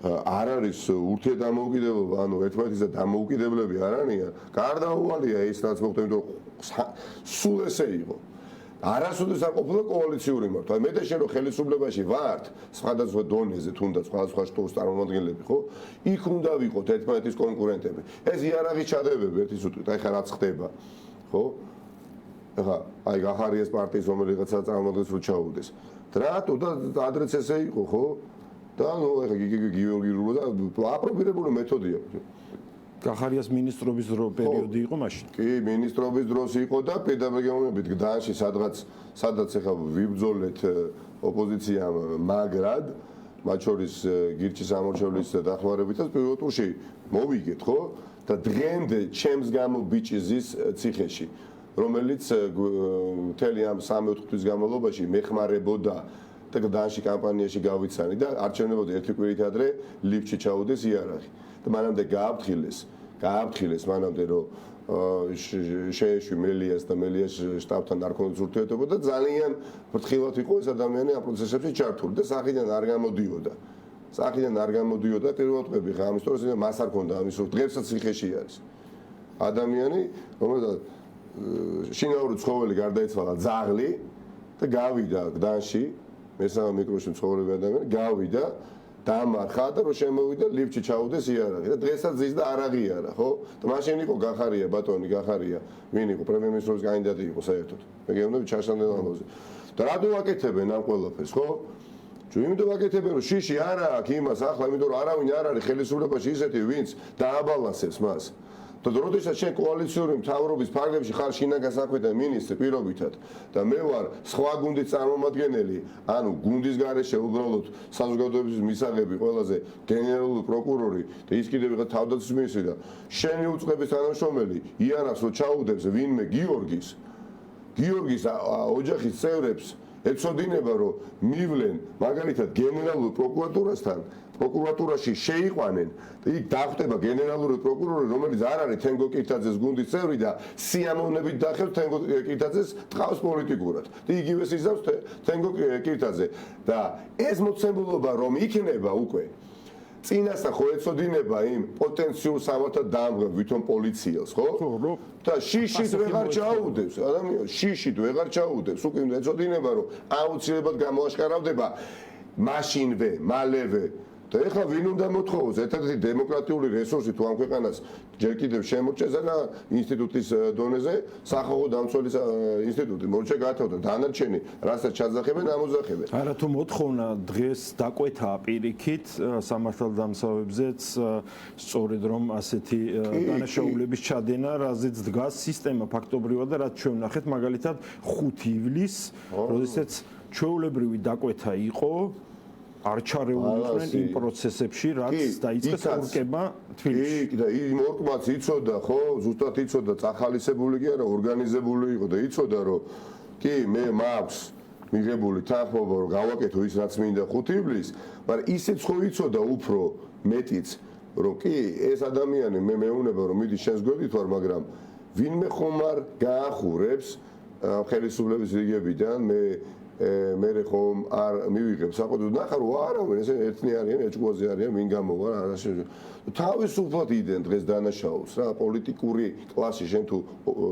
არ არის ურთიერთდამოუკიდებლობა, ანუ ერთმანეთისა დამოუკიდებლები არ არიან, გარდაუვალია ის რაც მოხდა, იმიტომ სულ ესე იყო. არასოდეს არ ყოფილა კოალიციური მართვა. მე და შენ რო ხელისუფლებაში ვართ, სხვადასხვა დონეზე, თუნდაც სხვადასხვა შტოს წარმომადგენლები, ხო? იქ უნდა ვიყოთ ერთმანეთის კონკურენტები. ეს იარაღის ჩადებები ერთის უთხრით, აი ხა რაც ხდება, ხო? ახლა აი გახარიას პარტიის რომელიღაცა წარმომადგენლს რო ჩაუდეს. რატო და ადრეც ესე იყო, ხო? და ნუ ახლა გიორგი რულო და აპრობირებული მეთოდია. გახარიას ministrobis დრო პერიოდი იყო მაშინ. კი, ministrobis დროს იყო და პედაგოგიობით გდანში სადაც ახლა ვიბრძოლეთ ოპოზიციამ მაგრად, მათ შორის გირჩის ამორჩევლის დახმარებითაც პირველ ტურში მოვიგეთ, ხო? და დღემდე ჩემს გამო ბიჭიზის ციხეში, რომელიც მთელი ამ 3-4 თვის განმავლობაში მეხმარებოდა და გდანში კამპანიაში გავიცანი და არჩევნებოდი ერთი კვირით ადრე ლიფტში ჩაუდეს იარაღი. და მანამდე გააფრთხილეს მანამდე რომ შეეშვი მელიას და მელიას შტაბთან არ ქონდეს ურთიერთობა და ძალიან ფრთხილად იყო ეს ადამიანი ამ პროცესებში ჩართული და სახიდან არ გამოდიოდა პირველად ყვები ხა ამის თორე მას არ ქონდა ამის რომ დღესაც ციხეში არის ადამიანი რომელსაც შინაური ცხოველი გარდაიცვალა ძაღლი და გავიდა გდანში მესამე მიკროში ცხოველები ადამიანი გავიდა დამარხა და რომ შემოვიდა ლიფტში ჩაუდეს იარაღი და დღესაც ზის და არ აღიარა ხო და მაშინ იყო გახარია ბატონი გახარია ვინ იყო პრემიერ-მინისტრის კანდიდატი იყო საერთოდ მე გეუბნები ჩაშანელ ამბავზე და რატო ვაკეთებენ ამ ყველაფერს ხო იმიტომ ვაკეთებენ რომ შიში არა აქვს იმას ახლა იმიტომ რომ არავინ არ არის ხელისუფლებაში ისეთი ვინც დააბალანსებს მას და როდესაც შენ კოალიციური მთავრობის ფარგლებში ხარ შინაგან საქმეთა მინისტრი პირობითად და მე ვარ სხვა გუნდის წარმომადგენელი, ანუ გუნდის გარეშე უბრალოდ საზოგადოების მისაღები ყველაზე გენერალური პროკურორი და ის კიდევ ვიღა თავდაცვის მინისტრი და შენი უწყების თანამშრომელი იანას რო ჩაუდებს ვინმე გიორგის ოჯახის წევრებს ეცოდინება რომ მივლენ მაგალითად გენერალურ პროკურატურასთან პროკურატურაში შეიყვანენ და იქ დახვდება გენერალური პროკურორი რომელიც არ არის თენგო კირთაძეს გუნდის წევრი და სიამოვნებით დახევს თენგო კირთაძეს ტყავს პოლიტიკურად და იგივე სიზავს თენგო კირთაძე და ეს მოცემულობა რომ იქნება უკვე წინასწარ ხო ეცოდინება იმ პოტენციურ სამართალ დაამღებ ვითომ პოლიციელს ხო და შიშით ვეღარ ჩაუდებს ადამიანს შიშით ვეღარ ჩაუდებს უკვე ეცოდინება რომ აუცილებლად გამოაშკარავდება მაშინვე მალევე და ეხლა ვინ უნდა მოთხოვოს ერთ-ერთი დემოკრატიული რესურსი თუ ამ ქვეყანას ჯერ კიდევ შემორჩეს და ინსტიტუტის დონეზე სახალხო დამცველის ინსტიტუტი მორჩა გათავდა დანარჩენი რასაც ჩაძახებენ ამოძახებენ. არა თუ მოთხოვნა დღეს დაკვეთა პირიქით სამართალდამცავებზეც სწორედ რომ ასეთი დანაშაულების ჩადენა რაზეც დგას სისტემა ფაქტობრივად და რაც ჩვენ ვნახეთ მაგალითად 5 ივლისს როდესაც ჩვეულებრივი დაკვეთა იყო არ ჩარეულიყვნენ იმ პროცესებში რაც დაიწყეს ორკება თბილისში და იმ ორკმაც იცოდა ხო ზუსტად იცოდა წახალისებული კი არა ორგანიზებული იყო და იცოდა რომ კი მე მაქვს მიღებული თანხმობა რომ გავაკეთო ის რაც მინდა 5 ივლისს მაგრამ ისიც ხო იცოდა უფრო მეტიც რომ კი ეს ადამიანი მე მეუნება რომ მიდის შენს გვერდით ვარ მაგრამ ვინმე ხომ არ გაახურებს ხელისუფლების რიგებიდან მე ხომ არ მივიღებ საყოველთაოდ ნახარ არა ეს ერთნი არიან ეჭვოზე არიან ვინ გამოვა არაში თავისუფლად იდენ დღეს დანაშაულს რა პოლიტიკური კლასი შენ თუ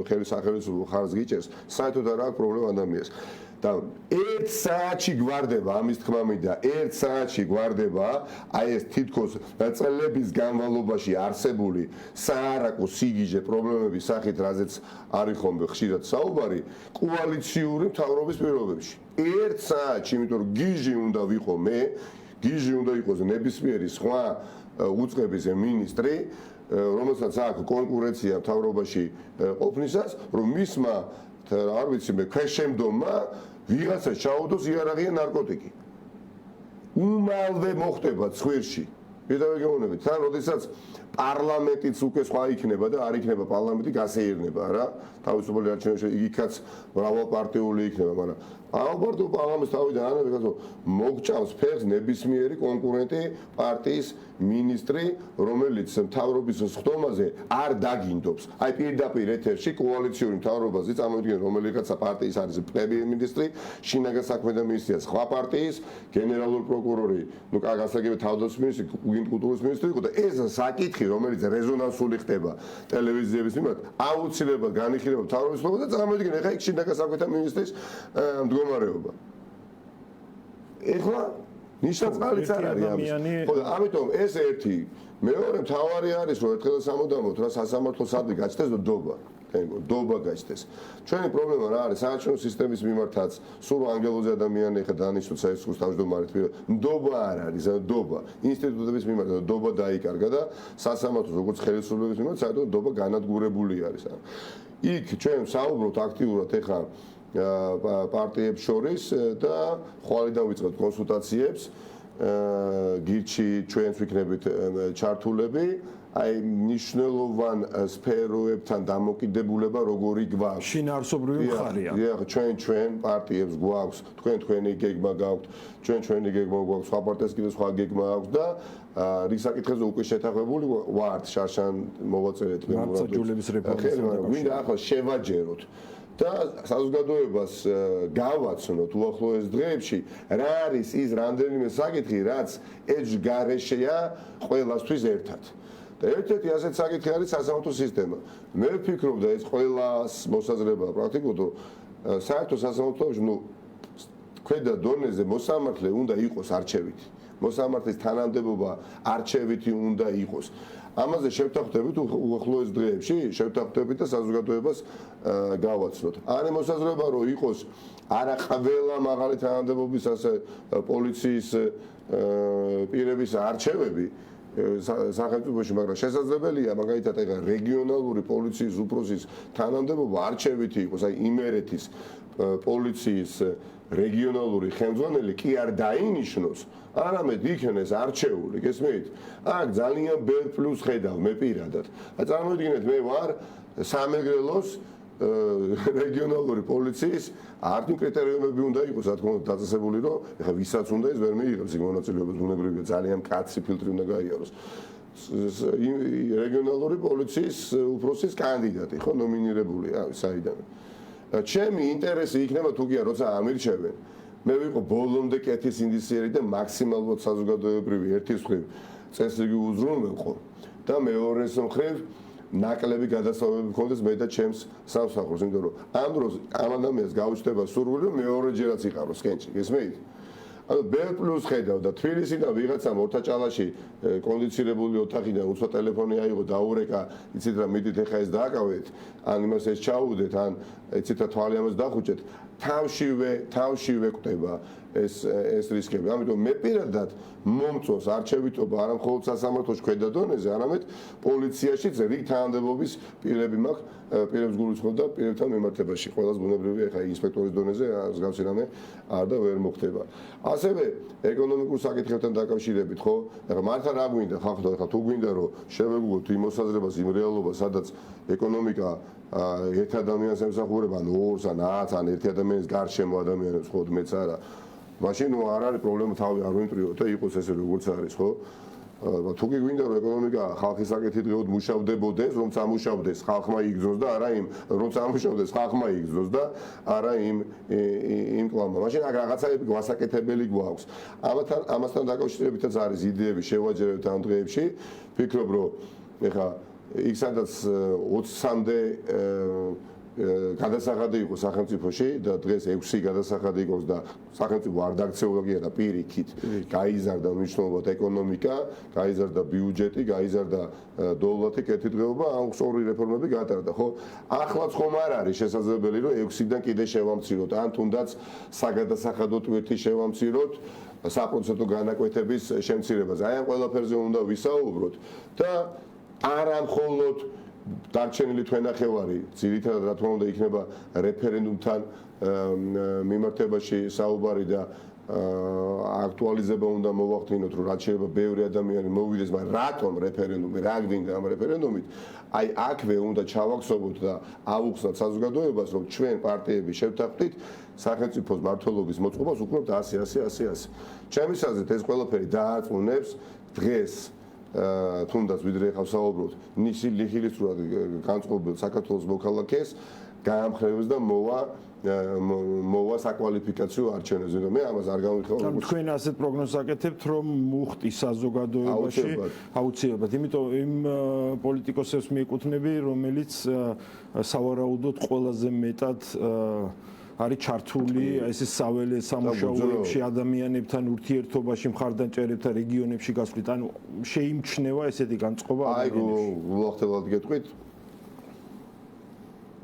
ხელისუფლების ხარჯს გიჭერს საერთოდ არ აქვს პრობლემა ადამიანს და 1 საათში გვარდება ამის თქმა მინდა 1 საათში გვარდება აი ეს თითქოს წლების განმავლობაში არსებული საარაკო სიგიჟე პრობლემების სახით რაზეც არის ხომ ხშირად საუბარი კოალიციური მთავრობის პირობებში 1 საათში იმიტომ რომ გიჟი უნდა ვიყო მე გიჟი უნდა იყოს ნებისმიერი სხვა უწყების მინისტრი რომელსაც აქვს კონკურენცია მთავრობაში ყოფნისას რომ მისმა არ ვიცი მე ქვეშემდომმა ვიღაცა ჩაუდოს იარაღია ნარკოტიკი. უმალვე მოხდება ცხვირში. ვიდავეგეუნებით, თან როდესაც პარლამენტიც უკვე სხვა იქნება და არ იქნება პარლამენტი გასეირნება რა. თავისუფალი არჩევნებში იქაც მრავალპარტიული იქნება, მაგრამ ალბათ პარლამენტს თავიდან ანაბეკაცო მოგჭავს ფეხს ნებისმიერი კონკურენტი პარტიის მინისტრი, რომელიც მთავრობის სხდომაზე არ დაგინდობს. აი პირდაპირ ეთერში კოალიციური მთავრობაზე წამოვიდგენ რომელიღაცა პარტიის არის პრემიერ-მინისტრი, შინაგან საქმეთა მინისტრია სხვა პარტიის, გენერალური პროკურორი, ნუ გასაგებია თავდაცვის მინისტრი, კულტურის მინისტრი იყო და ეს საკითხი, რომელიც რეზონანსული ხდება ტელევიზიების მიმართ, აუცილებლად განიხილება მთავრობის სხდომაზე და წამოვიდგენ ეხა იქ შინაგან საქმეთა მინისტრის მდგომარეობა. ეხლა ნიშნავსყალიც არ არის ამის. ხო და ამიტომ ეს ერთი მეორე მთავარი არის რომ ერთხელ სამუდამოდ რა სასამართლო სადგი გაჩნდეს და დობა გაჩნდეს. ჩვენი პრობლემა რა არის საარჩევნო სისტემის მიმართაც სულ ანგელოზი ადამიანი ხა დანიშნულ საერთაშორისო თავმჯდომარედ დობა არ არის დობა ინსტიტუტების მიმართ დობა დაიკარგა და სასამართლოს როგორც ხელისუფლების მიმართ საერთოდ დობა განადგურებული არის. იქ ჩვენ საუბრობთ აქტიურად ეხა პარტიებს შორის და ხვალიდან ვიწყებთ კონსულტაციებს გირჩი ჩვენც ვიქნებით ჩართულები აი მნიშვნელოვან სფეროებთან დამოკიდებულება როგორი გვაქვს შინაარსობრივი მხარია. ჩვენ პარტიებს გვაქვს თქვენი გეგმა გაქვთ ჩვენი გეგმა გვაქვს სხვა პარტიას კიდევ სხვა გეგმა აქვს და რის საკითხებზე უკვე შეთანხმებული ვართ შარშან მოვაწერეთ მემორანდუმის რეფორმას გვინდა ახლა შევაჯეროთ და საზოგადოებას გავაცნოთ უახლოეს დღეებში რა არის ის რამდენიმე საკითხი რაც ეჯგარეშეა ყველასთვის ერთად და ერთ-ერთი ასეთ საკითხი არის სასამართლო სისტემა მე ვფიქრობ და ეს ყველას მოსაზრებაა პრაქტიკულად რომ საერთო სასამართლოში ნუ ქვედა დონეზე მოსამართლე უნდა იყოს არჩევითი მოსამართლის თანამდებობა არჩევითი უნდა იყოს ამაზე შევთანხმდებით უახლოეს დღეებში შევთანხმდებით და საზოგადოებას გავაცნოთ. არის მოსაზრება რომ იყოს არა ყველა მაღალი თანამდებობის ასე პოლიციის პირების არჩევები სახელმწიფოში, მაგრამ შესაძლებელია მაგალითად ეხლა რეგიონალური პოლიციის უფროსის თანამდებობა არჩევითი იყოს, აი იმერეთის პოლიციის რეგიონალური ხელმძღვანელი კი არ დაინიშნოს, არამედ იქნეს არჩეული, გესმით? აქ ძალიან ბევრ პლუს ხედავ მე პირადად. წარმოვიდგინეთ, მე ვარ სამეგრელოს რეგიონალური პოლიციის არტი კრიტერიუმები უნდა იყოს, რა თქმა უნდა, დაწესებული, რომ ეხლა ვისაც უნდა ის ვერ მიიღებს იქ მონაწილეობას, ბუნებრივია, ძალიან კაცი ფილტრი უნდა გაიაროს. რეგიონალური პოლიციის უფროსის კანდიდატი, ხო, ნომინირებული, საიდან. ჩემი ინტერესი იქნება თუ გია როცა ამირჩევენ მე ვიყო ბოლომდე კეთის ინდისიერი და მაქსიმალურად საზოგადოებრივი ერთის მხრივ წესრიგი უზრუნველყო და მეორეს მხრივ ნაკლები გადასწავლები მქონდეს მე და ჩემს სამსახურს იმიტომ რომ ამ დროს ამ ადამიანს გაუჩნდება სურვილი რომ მეორეჯერაც იყაროს კენჭი გესმით ანუ ბელ პლუს ხედავ და თბილისიდან ვიღაცამ ორთაჭალაში კონდიცირებული ოთახიდან უცხო ტელეფონი აიღო დაურეკა, იცით რა მიდით ეხა ეს დააკავეთ, ან იმას ეს ჩაუდეთ, ან იცით რა თვალი ამას დახუჭეთ, თავშივე კვდება ეს რისკები. ამიტომ მე პირადად მომწონს არჩევითობა არა მხოლოდ სასამართლოში ქვედა დონეზე, არამედ პოლიციაშიც რიგ თანამდებობის პირები მაქვს, პირებს გულისხმობ და პირებთან მიმართებაში. ყველას ბუნებრივია ეხა ინსპექტორის დონეზე მსგავსი რამე არ და ვერ მოხდება. ასევე ეკონომიკურ საკითხებთან დაკავშირებით, ხო? ეხა მართლა რა გვინდა ხალხო, ეხა თუ გვინდა რომ შევეგუოთ იმ მოსაზრებას, იმ რეალობას, სადაც ეკონომიკა ერთ ადამიანს ემსახურება, ან ორს, ან 10, ან ერთი ადამიანის გარშემო ადამიანებს, ხო, მეც არა. მაშინ არ არის პრობლემა თავი არ ვიმტრიოთ და იყოს ესე როგორც არის, ხო? თუ კი გვინდა რომ ეკონომიკა ხალხის საკითხით დღეოდ მუშავდებოდეს, რომ წამუშავდეს ხალხმა იგრძნოს და არა იმ რომ წამუშავდეს ხალხმა იგრძნოს და არა იმ კლავმა. მაშინ რაღაცაები გვასაკეთებელი გვაქვს. ამასთან დაკავშირებითაც არის იდეები შევაჯერებთ ამ დღეებში. ვფიქრობ რომ ეხა იქ სადაც 20-მდე გადასახადი იყო სახელმწიფოში და დღეს 6 გადასახადი იყოს და სახელმწიფო არ დაქცეულია და პირიქით გაიზარდა მნიშვნელოვნად ეკონომიკა, გაიზარდა ბიუჯეტი, გაიზარდა დოლარი, კეთილდღეობა, ამ ორი რეფორმები გატარდა, ხო? ახლაც ხომ არ არის შესაძლებელი რომ 6-დან კიდე შევამციროთ, ან თუნდაც საგადასახადო ტვირთი შევამციროთ საპროცენტო განაკვეთების შემცირებაზე. აი ამ ყველაფერზე უნდა ვისაუბროთ და არა მხოლოდ დარჩენილი თვენახევარი, ძირითადად რა თქმა უნდა იქნება რეფერენდუმთან მიმართებაში საუბარი და აქტუალიზება უნდა მოვახდინოთ, რომ რაც შეიძლება ბევრი ადამიანი მოვიდეს, მაგრამ რატომ რეფერენდუმი, რა გვინდა ამ რეფერენდუმით? აი აქვე უნდა ჩავაქსოვოთ და ავუხსნათ საზოგადოებას, რომ ჩვენ პარტიები შევთანხმდით სახელმწიფოს მმართველობის მოწყობას უქმებთ 100. ჩემის აზრით ეს ყველაფერი დაარწმუნებს დღეს თუნდაც ვიდრე ახლა ვსაუბრობთ ნისი ლიხილისურად განწყობილ საქართველოს მოქალაქეს გაამხრევებს და მოვა საკვალიფიკაციო არჩევნებზე. მე ამას არ გამიხსოვს. ანუ თქვენ ასეთ პროგნოზს აკეთებთ, რომ მუხტი საზოგადოებაში აუცილებლად, იმიტომ იმ პოლიტიკოსებს მიეკუთვნები, რომელიც სავარაუდოდ ყველაზე მეტად არის ჩართული ეს საველე სამუშაოებში ადამიანებთან ურთიერთობაში, მხარდამჭერებთან, რეგიონებში გასვლით. ანუ შეიმჩნევა ესეთი განწყობა ადამიანებში. აი, უახტელად გეტყვით.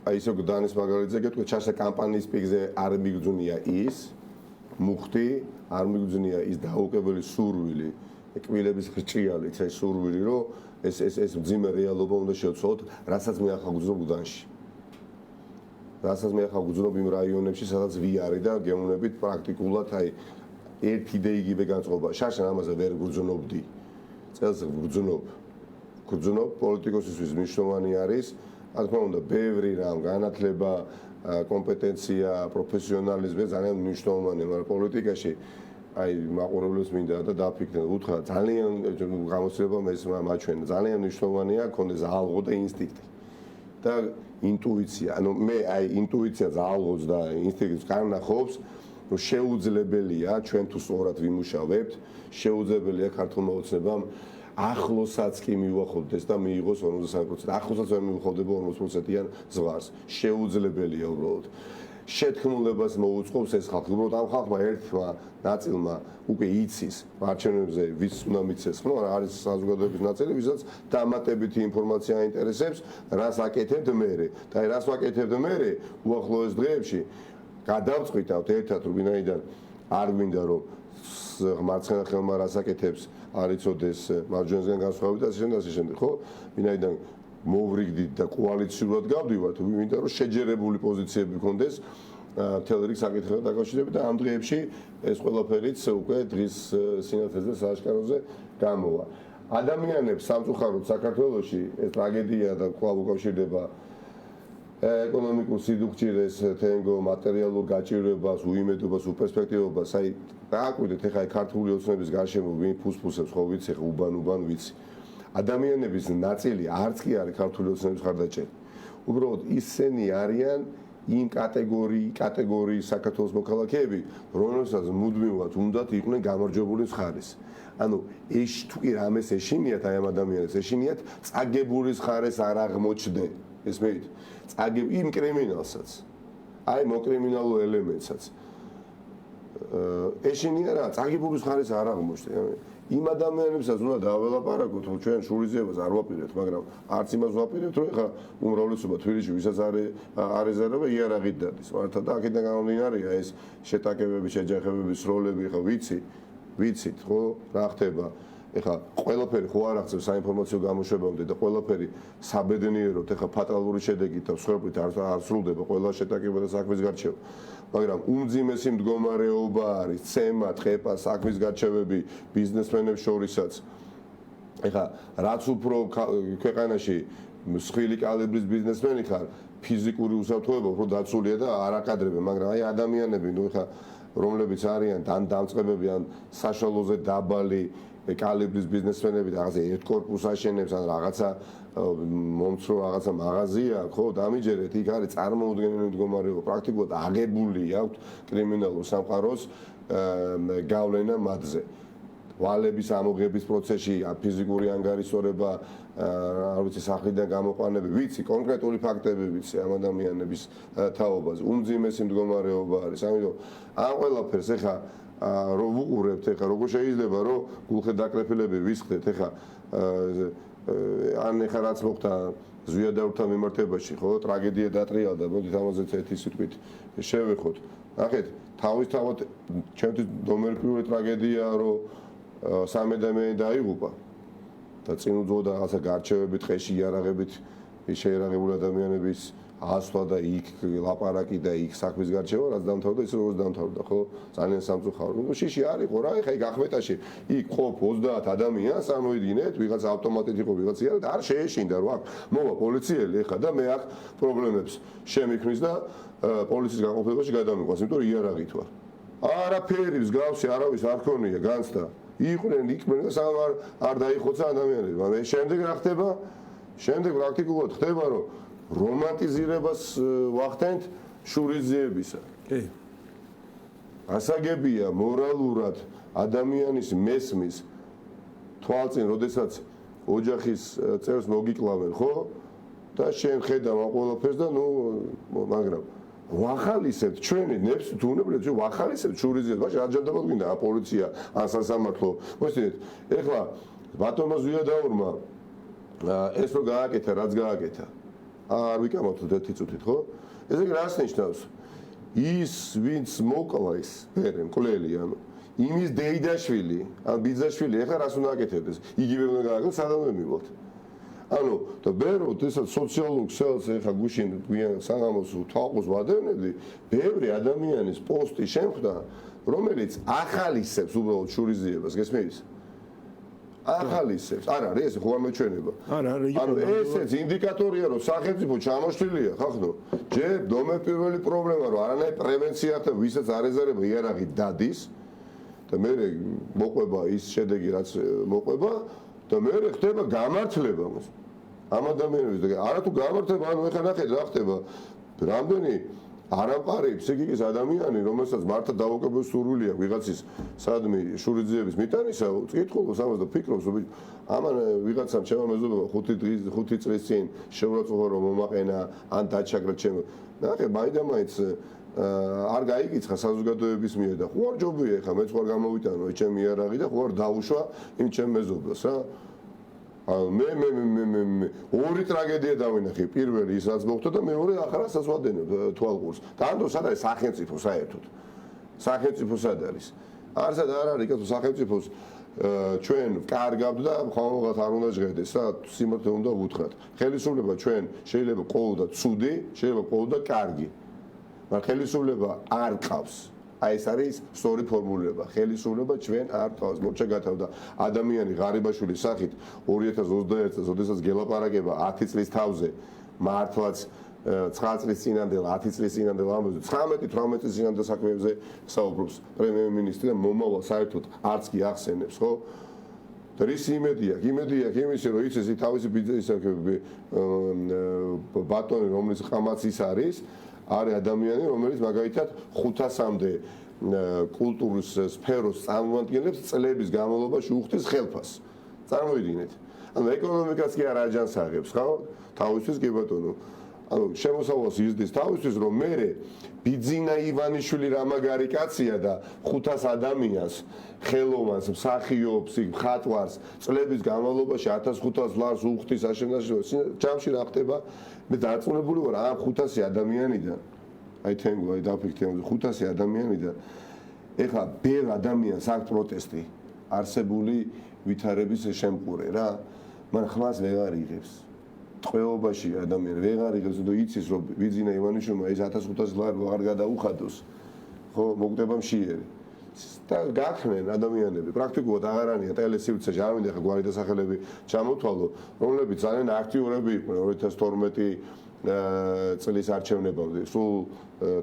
აი ისე დანის მაგალითზე გეტყვით, ჩაშა კამპანიის პიკზე არ მიგძუნია ის მუხტი, არ მიგძუნია ის დაუყებელი სურვილი, კბილების ხრჭიალით ეს სურვილი, რომ ეს მძიმე რეალობა უნდა შევცვალოთ, რასაც მე ახლა გძნობ უდანში. რასაც მე ახლა გძნობ იმ რაიონებში, სადაც ვიარი და გეუნებით პრაქტიკულად აი ერთი და იგივე განწყობა. შარშან ამაზე ვერ გძნობდი. წელს გძნობ პოლიტიკოსისთვის მნიშვნელოვანი არის, რა თქმა უნდა, ბევრი რამ, განათლება, კომპეტენცია, პროფესიონალიზმი ძალიან მნიშვნელოვანია, მაგრამ პოლიტიკაში აი მაყურებლებს მინდა და დაფიქრდნენ, უთხრა ძალიან გამოცდილება მაჩვენა, ძალიან მნიშვნელოვანია ქონდეს ალღო და ინსტინქტი. და ინტუიცია, ანუ მე აი ინტუიცია ზალღოს და ინსტინქტს განახობს, რომ შეუძლებელია ჩვენ თუ სწორად ვიმუშავებთ, შეუძლებელია ქართულმა ოცნებამ ახლოსაც კი მივახოდდეს და მიიღოს 53%. ახლოსაც ვერ მივახდება 40%-იან ზღვარს. შეუძლებელია უბრალოდ. შეთქმულებას მოუწყობს ეს ხალხი. უბრალოდ ამ ხალხმა ერთმა ნაწილმა უკვე იცის არჩევნებზე ვის უნდა მიცეს, ხო, არის საზოგადოების ნაწილი, ვისაც დამატებითი ინფორმაცია აინტერესებს, რას აკეთებთ მერე. და აი რას ვაკეთებთ მერე, უახლოეს დღეებში გადავწყვიტავთ ერთად, რომ ვინაიდან არ გვინდა რომ მარცხენა ხელმა რას აკეთებს, არ იცოდეს მარჯვენისგან განსხვავებით და ასე შემდეგ, ხო? ვინაიდან მოვრიგდით და კოალიციურად გავდივართ, ვინდა რომ შეჯერებული პოზიციები გქონდეს მთელ რიგ საკითხებთან დაკავშირებით და ამ დღეებში ეს ყველაფერიც უკვე დღის სინათლეზე სააშკაროზე გამოვა. ადამიანებს სამწუხაროდ საქართველოში ეს ტრაგედია და კვლავ უკავშირდება ეკონომიკურ სიდუქჭირეს, თენგო, მატერიალურ გაჭირვებას, უიმედობას, უპერსპექტივობას. აი, დააკვირდეთ ახლა ქართული ოცნების გარშემო ვინ ფუსფუსებს ხო ვიცი, ახლა უბან ვიცი. ადამიანების ნაწილი არც კი არის ქართული ოცნების ხარდაჭერი. უბრალოდ ისინი არიან იმ კატეგორიის საქართველოს მოქალაქეები, რომელსაც მუდმივად უნდათ იყვნენ გამარჯვებული მხარეს. ანუ ეს თუ კი რამეს ეშინიათ აი ამ ადამიანებს, ეშინიათ წაგებული მხარეს არ აღმოჩნდე. ესმით? იმ კრიმინალსაც. აი მოკრიმინალურ ელემენტსაც. ეშინია რა, წაგებულის ხარის არ აღმოჩნდა. იმ ადამიანებსაც უნდა დაველაპარაკოთ, რომ ჩვენ შურიზებას არ ვაპირებთ, მაგრამ არც იმას ვაპირებთ, რომ ეხა უმრავლესობა თბილისში ვისაც არ ეზარება იარაღით დადის. მართლა და აქედან გამომდინარეა ეს შეტაკებები, შეჯახებების როლები, ეხა ვიცით, ხო, რა ხდება. ეხა ყველაფერი ხო არ აღწევს საინფორმაციო გამოშვებამდე და ყველაფერი საბედნიეროდ ეხა ფატალური შედეგით და სხვაობით არ სრულდება ყველა შეტაკება და საქმის გარჩევა. მაგრამ უმძიმესი მდგომარეობა არის ცემა, ტყეპა, საქმის გარჩევები ბიზნესმენებს შორისაც. ეხა რაც უფრო ქვეყანაში მსხვილი კალიბრის ბიზნესმენი ხარ, ფიზიკური უსაფრთხოება უფრო დაცულია და არ აკადრებენ, მაგრამ აი ადამიანები, ნუ ეხა რომლებიც არიან დამწყებები ან საშუალოზე დაბალი კალიბრის ბიზნესმენები და რაღაცა ერთ კორპუსს აშენებს ან რაღაცა მომცრო რაღაცა მაღაზია, ხო, დამიჯერეთ, იქ არის წარმოუდგენელი მდგომარეობა, პრაქტიკულად აღებული აქვს კრიმინალურ სამყაროს გავლენა მათზე. ვალების ამოღების პროცესში, ფიზიკური ანგარიშორება, არ ვიცი, სახლიდან გამოყვანები, ვიცი, კონკრეტული ფაქტები ვიცი ამ ადამიანების თაობაზე, უმძიმესი მდგომარეობა არის. ამიტომ ამ ყველაფერს ეხა რომ ვუყურებთ, ეხა როგორ შეიძლება რომ გულხედაკრეფილები ვისხდეთ, ეხა ან ეხა რაც მოხდა ზვიადაურთან მიმართებაში, ხო, ტრაგედია დატრიალდა, მოდით ამაზეც ერთი სიტყვით შევეხოთ. ნახეთ, თავისთავად ჩემთვის ნომერ პირველი ტრაგედიაა, რომ სამი ადამიანი დაიღუპა და წინ უძღოდა რაღაცა გარჩევებით, ტყეში იარაღებით შეიარაღებული ადამიანების ასვლა და იქ ლაპარაკი და იქ საქმის გარჩევა, რაც დამთავრდა ისე როგორც დამთავრდა, ხო? ძალიან სამწუხარო. შიში არ იყო რა, ეხა იქ ახმეტაში იქ ყოფ 30 ადამიანს, ამოიდგინეთ, ვიღაც ავტომატით იყო, ვიღაც იარაღით, არ შეეშინდა რომ აქ მოვა პოლიციელი ეხა და მე აქ პრობლემებს შემიქმნის და პოლიციის განყოფილებაში გადამიყვანს, იმიტომ რომ იარაღით ვარ. არაფერი მსგავსი არავის არ ქონია განცდა. იყვნენ იქმნენ და სამ არ დაიხოცა ადამიანები. მაგრამ შემდეგ რა ხდება? შემდეგ პრაქტიკულად ხდება რომ რომანტიზირებას ვახდენთ შურიზიებისა. კი. ასაგებია მორალურად ადამიანის მესმის თვალწინ, როდესაც ოჯახის წევრს მოგიკლავენ, ხო? და შენ ხედავ ამ ყველაფერს და ნუ მაგრამ ვახალისებთ ჩვენი ნებს თუნებრივ ჩვენ ვახალისებთ შურიზიებას, მაშინ რა ჯანდაბა გინდა პოლიცია ან სასამართლო. მოიცით, ეხლა ბატონმა ზვიადაურმა ეს რო გააკეთა, რაც გააკეთა. არ ვიკამათოთ ერთი წუთით, ხო? ესე რას ნიშნავს? ის ვინც მოკლა ის ფერე მკვლელი, ანუ იმის დეიდაშვილი, ან ბიძაშვილი, ეხლა რას უნდა აკეთებდეს? იგივე უნდა გააკეთოს, სადავე მივალთ. ანუ და ბერო ესა სოციალურ ქსელს ეხლა გუშინ გვიან საღამოს თვალყოს ვადევნებდი, ბევრი ადამიანის პოსტი შემხვდა, რომელიც ახალისებს უბრალოდ შურიზიებას, გესმის? ახალისებს. არ არის ეს ხო არ მეჩვენება. ანუ ესეც ინდიკატორია რომ სახელმწიფო ჩამოშლილია, ხახნო. ჯერ ნომერ პირველი პრობლემა რომ არანაირი პრევენცია ხდება, ვისაც არ ეზარება იარაღი დადის და მე მოყვება ის შედეგი რაც მოყვება და მე ხდება გამართლება მას. ამ ადამიანებს არა თუ გამართლება, ანუ ეხლა ნახეთ რა ხდება. რამდენი არამყარებს ეგ ის ადამიანი, რომელსაც მართლა დაუკებოს სურვილი აქვს ვიღაცის სადმე შურიზიების მიტანისა, კითხულობს ამას და ფიქრობს, რომ ამან ვიღაცამ ჩემო მეზობელმა 5 წლის წინ შეურაცხყოფა რომ მომაყენა ან დაჩაგრა ჩემო. ნახე, მაინდამაინც არ გაიგიცხა საზოგადოების მიერ და ხო არ ჯობია ეხლა მეც ხوار გამოვიტანო ჩემი იარაღი და ხო არ დაუშვა იმ ჩემ მეზობელს რა. მე ორი ტრაგედია დავინახე, პირველი ის რაც მოხდა და მეორე ახლა რასაც ვადენებ თვალყურს. და ანდო სად არის სახელმწიფო საერთოდ? სახელმწიფო სად არის? არცად არ არის კაცო სახელმწიფოს ჩვენ კარგავთ და ხომალღათ არ უნდა ჟღერდეს რა, სიმართლე უნდა ვუთხრათ. ხელისუფლება ჩვენ შეიძლება ყოველდღე ცუდი, შეიძლება ყოველდღე კარგი. მაგრამ ხელისუფლება არ ყავს. აი ეს არის სწორი ფორმულირება. ხელისუფლება ჩვენ არ ყავს. მორჩა გათავდა ადამიანი ღარიბაშვილის სახით 2021 წელს, როდესაც გელაპარაკება 10 წლის თავზე, მართლაც 9 წლის წინანდელ, 10 წლის წინანდელ ამბობს, 19-18 წლის წინანდელ საქმეებზე საუბრობს პრემიერ-მინისტრი და მომავალ საერთოდ არც კი ახსენებს, ხო? და რის იმედი აქვს? იმედი აქვს იმისი, რომ იცის თავისი ბიზნესის ბატონი, რომლის ყამაც ის არის ადამიანი, რომელიც მაგალითად 500-მდე კულტურის სფეროს წარმოადგენლებს წლების განმავლობაში უხდის ხელფას. წარმოიდგინეთ. ანუ ეკონომიკაც კი არ აჯანსაღებს, ხო? თავისთვის კი ბატონო. ანუ შემოსავალს იზრდის თავისთვის, რომ მე ბიძინა ივანიშვილი რა მაგარი კაცია და 500 ადამიანს ხელოვანს, მსახიობს, მხატვარს წლების განმავლობაში 1500 ლარს უხდის აშენაში, ჯამში რა ხდება? მე დარწმუნებული ვარ ამ 500 ადამიანიდან, აი თენგო, აი დაფიქრე 500 ადამიანიდან ეხლა ბევრ ადამიანს აქვს პროტესტი არსებული ვითარების შემყურე რა, მან ხმას ვეღარ იღებს. ტყვეობაში ადამიანი ვეღარ იღებს და იცის რომ ბიძინა ივანიშვილმა ეს 1500 ლარი აღარ გადაუხადოს. ხო, მოკვდება მშიერი. და გაქნენ ადამიანები, პრაქტიკულად აღარ არიან ტელესივრცეში, არ მინდა ხა გვარი დასახელები ჩამოთვალო, რომლებიც ძალიან აქტიურები იყვნენ 2012 წლის არჩევნებამდე, სულ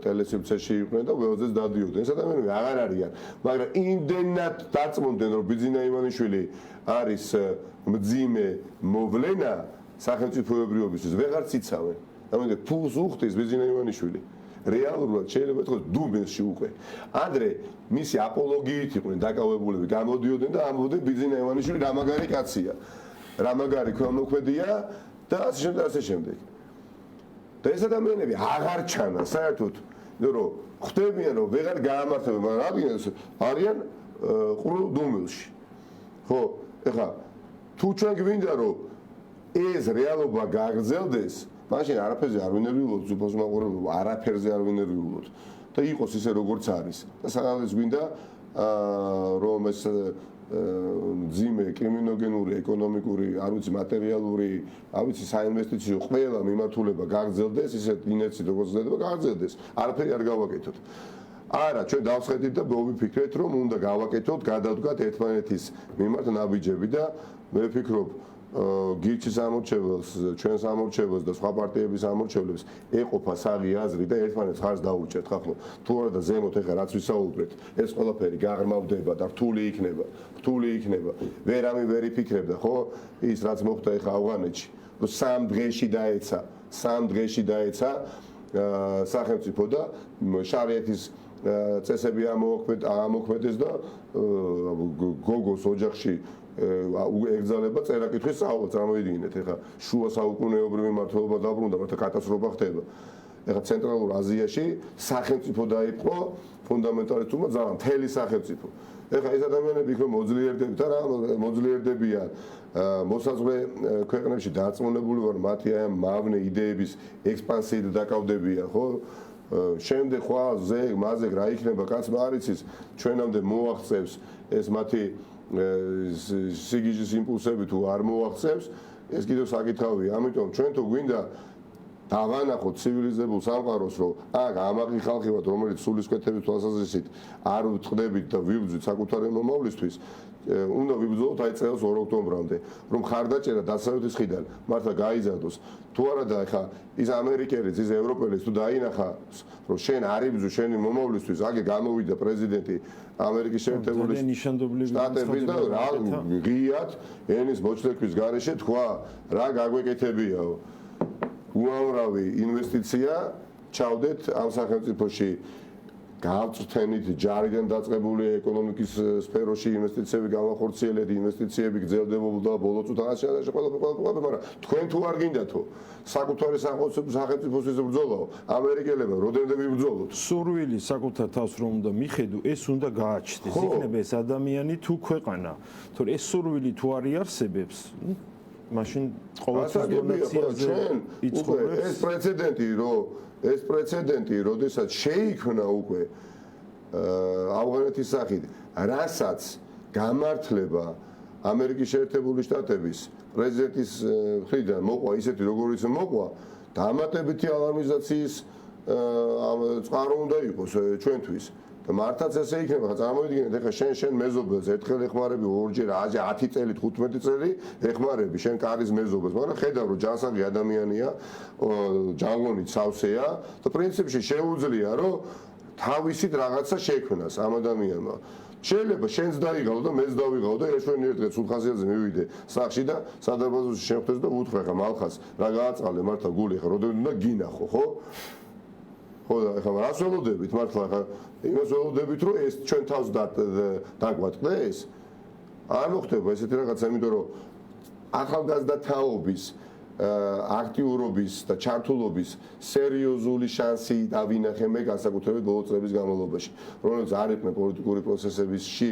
ტელესივრცეში იყვნენ და ველზეც დადიოდნენ. ეს ადამიანები აღარ არიან, მაგრამ იმდენად დარწმუნდნენ, რომ ბიძინა ივანიშვილი არის მძიმე მოვლენა სახელმწიფოებრიობისთვის, ვეღარ ციცავენ. ამიტომ ფულს უხდის ბიძინა ივანიშვილი. რეალურად შეიძლება ითქვას დუბლში უკვე. ადრე მისი აპოლოგიით იყვნენ დაკავებულები, გამოდიოდნენ და ამბობდნენ ბიძინა ივანიშვილი რა მაგარი კაცია, რა მაგარი ქველმოქმედია და ასე შემდეგ. და ეს ადამიანები აღარ ჩანან საერთოდ, რომ ხვდებიან რომ ვეღარ გაამართლებენ, მაგრამ რადგან არიან ყრუ დუმილში. ხო, ეხლა თუ ჩვენ გვინდა რომ ეს რეალობა გაგრძელდეს, მაშინ არაფერზე არ ვინერვიულობთ, უბრალოდ მაყურებელობა, არაფერზე არ ვინერვიულობთ და იყოს ისე როგორც არის. და სანამ გვინდა რომ ეს ძიმე კრიმინოგენური, ეკონომიკური, არ ვიცი, მატერიალური, არ ვიცი, საინვესტიციო ყველა მიმართულება გაგრძელდეს, ისე ინერცი როგორც ხდება, გაგრძელდეს. არაფერი არ გავაკეთოთ. არა, ჩვენ დავსხედით და მოვიფიქრეთ, რომ უნდა გავაკეთოთ, გადავდგათ ერთმანეთის მიმართ ნაბიჯები და მე ვფიქრობ გირჩის ამორჩეველს, ჩვენს ამორჩეველს და სხვა პარტიების ამორჩევლებს ეყოფა საღი აზრი და ერთმანეთს ხარს დაუჭერთ, ხო? თუ არა და ზემოთ ეხა რაც ვისაუბრეთ, ეს ყველაფერი გაღრმავდება და რთული იქნება. ვერავინ ვერ იფიქრებდა, ხო? ის რაც მოხდა ეხა ავღანეთში, რომ 3 დღეში დაეცა სახელმწიფო და შარიეთის წესები ამოქმედეს და გოგოს ოჯახში ეგზალება წერა-კითხვის სწავლა, წარმოიდგინეთ, ეხლა შუა საუკუნეობრივი მმართველობა დაბრუნდა, მაგრამ კატასტროფა ხდება. ეხლა ცენტრალურ აზიაში სახელმწიფო დაიპყრო ფუნდამენტალისტურმა ძალამ, მთელი სახელმწიფო. ეხლა ეს ადამიანები იქ რომ მოძლიერდებიან მოსაზღვრე ქვეყნებში დარწმუნებული ვარ, მათი აი ამ მავნე იდეების ექსპანსიით დაკავდებიან, ხო? შემდეგ ხვალ მაზეგ რა იქნება, კაცმა არ იცის, ჩვენამდე მოაღწევს ეს მათი სიგიჟის იმპულსები თუ არ მოაღწევს, ეს კიდევ საკითხავია. ამიტომ ჩვენ თუ გვინდა დავანახოთ ცივილიზებულ სამყაროს, რომ აქ ამაყი ხალხი ვართ, რომელიც სულისკვეთების თვალსაზრისით არ ვწყდებით და ვიბრძვით საკუთარი მომავლისთვის, უნდა ვიბრძოლოთ აი წელს 2 ოქტომბრამდე, რომ ხარდაჭერა დასავლეთის ხიდან მართლა გაიზარდოს. თუ არა და ეხა ის ამერიკელიც, ის ევროპელიც თუ დაინახა, რომ შენ არ იბრძვ შენი მომავლისთვის, აგე გამოვიდა პრეზიდენტი ამერიკის შეერთებული შტატების და რა ღიად ენის მოჩლეკვის გარეშე თქვა, რა გაგვეკეთებიაო. უამრავი ინვესტიცია ჩავდეთ ამ სახელმწიფოში გავწრთენით ჯარიდან დაწყებული ეკონომიკის სფეროში ინვესტიციები განახორციელეთ, ინვესტიციები გრძელდებოდა ბოლო წუთაში და ყველაფერი, მაგრამ თქვენ თუ არ გინდათო საკუთარი სახელმწიფოსთვის ბრძოლაო, ამერიკელებმა rodemde ვიბრძოლოთ. სურვილი საკუთარ თავს რომ უნდა მიხედო, ეს უნდა გააჩნდეს. იქნება ეს ადამიანი თუ ქვეყანა. თორე ეს სურვილი თუ არ იარსებებს, მაშინ ყოველთვის დონაციაზე იწოვებს. ეს პრეცედენტი, როდესაც შეიქმნა უკვე ავღანეთის სახით, რასაც გამართლება ამერიკის შეერთებული შტატების პრეზიდენტის მხრიდან მოყვა ისეთი როგორიც მოყვა, დამატებითი ალარმიზაციის წყარო უნდა იყოს ჩვენთვის. და მართლაც ესე იქნება, ხა წარმოიდგინეთ, ეხლა შენ მეზობელს ერთხელ ეხმარები, ორჯერ 10 წელი, 15 წელი ეხმარები შენ კარის მეზობელს, მაგრამ ხედავ რომ ჯანსაღი ადამიანია, ჯანმრთელობით სავსეა და პრინციპში შეუძლია რომ თავისით რაღაცა შექმნას ამ ადამიანმა. შეიძლება შენც დაიღალო და მეც დავიღალო და ერთვენიერ დღეს სულხაზიაზე მივიდე სახში და სადარბაზოში შევხვდეს და ვუთხრე ხა მალხას რა გააწყალე მართლა გული ხა როდესაც უნდა გინახო, ხო? ხო და ეხლა რას ველოდებით მართლა ხა იმას ველოდებით რომ ეს ჩვენ თავს დაგვატყდეს არ მოხდება ესეთი რაღაცა იმიტომ რომ ახალგაზრდა თაობის აქტიურობის და ჩართულობის სერიოზული შანსი დავინახე მე განსაკუთრებით ბოლო წლების განმავლობაში, რომელიც არ იყვნენ პოლიტიკური პროცესებისში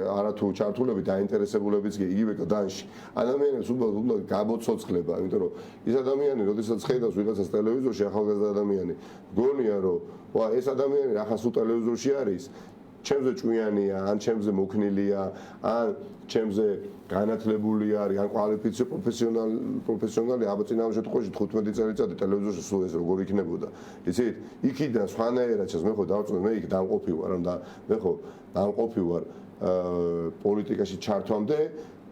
არათუ ჩართულები დაინტერესებულებიც კი იგივე კლდანში. ადამიანებს უბრალოდ გამოცოცხლება, იმიტომ რომ ის ადამიანი, როდესაც ხედავს ვიღაცას ტელევიზორში, ახალგაზრდა ადამიანი, გონია რომ ეს ადამიანი ახლა სულ ტელევიზორში არის, ჩემზე ჭკვიანია, ან ჩემზე მოქნილია, ან ჩემზე განათლებული არის, ან პროფესიონალი, აბა წინავე შემთხვევაში 15 წელიწადი ტელევიზორში სულ ეს როგორ იქნებოდა. იცით, იქიდან სხვანაირად მე ხო დავწუნე, მე იქ დამყოფი ვარ, და მე ხო დამყოფი ვარ პოლიტიკაში ჩართვამდე,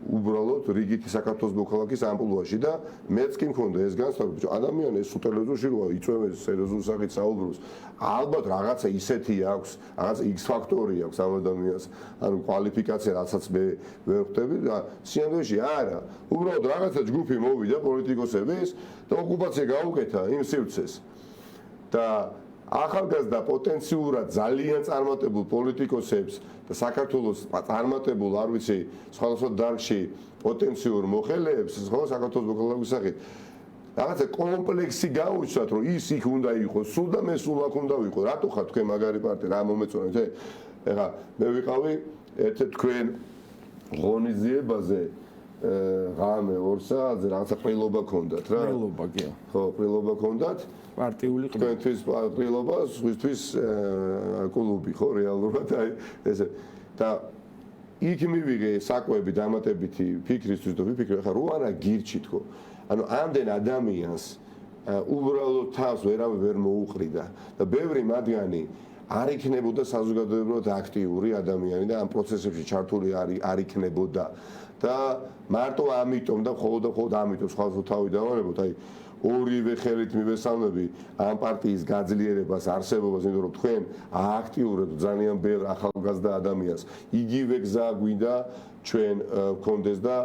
უბრალოდ რიგითი საქართველოს მოქალაქის ამპლუაში და მეც კი მქონდა ეს განსხვავება, რომ ადამიანი ეს ტელევიზორში როა იწვევს სერიოზულ სახით საუბრობს, ალბათ რაღაცა ისეთი აქვს, რაღაცა X ფაქტორი აქვს ამ ადამიანს, ანუ კვალიფიკაცია, რასაც მე ვერ ხვდები და სინამდვილეში არა, უბრალოდ რაღაცა ჯგუფი მოვიდა პოლიტიკოსების და ოკუპაცია გაუკეთა იმ სივრცეს და ახალგაზრდა პოტენციურად ძალიან წარმატებულ პოლიტიკოსებს და საქართველოს წარმატებულ, არ ვიცი, სხვადასხვა დარგში პოტენციურ მოხელეებს, ხო, საქართველოს მოქალაქის სახით რაღაცა კომპლექსი გაუჩნდათ, რომ ის იქ უნდა იყოს, სულ და მე სულ აქ უნდა ვიყო. რატო ხარ თქვენ მაგარი პარტია, რა მომეწონეთ? ეხლა მე ვიყავი ერთ-ერთ თქვენ ღონისძიებაზე ღამე 2 საათზე რაღაცა ყრილობა ქონდათ რა. ყრილობა კი. ხო, ყრილობა ქონდათ. პარტიული ყრილობა. თქვენთვის ყრილობა, სხვისთვის კლუბი, ხო, რეალურად აი ესე. და იქ მივიღე საკვები დამატებითი ფიქრისთვის და ვიფიქრე, ხა რო არა გირჩით ხო. ანუ ამდენ ადამიანს უბრალოდ თავს ვერავე ვერ მოუყრიდა და ბევრი მათგანი არ იქნებოდა საზოგადოებრივად აქტიური ადამიანი და ამ პროცესებში ჩართული არ იქნებოდა და მარტო ამიტომ და მხოლოდ ამიტომ სხვა თავი დავარებოთ, აი ორივე ხელით მივესალმები ამ პარტიის გაძლიერებას, არსებობას, იმიტომ რომ თქვენ ააქტიურებთ ძალიან ბევრ ახალგაზრდა ადამიანს. იგივე გზა გვინდა ჩვენ გქონდეს და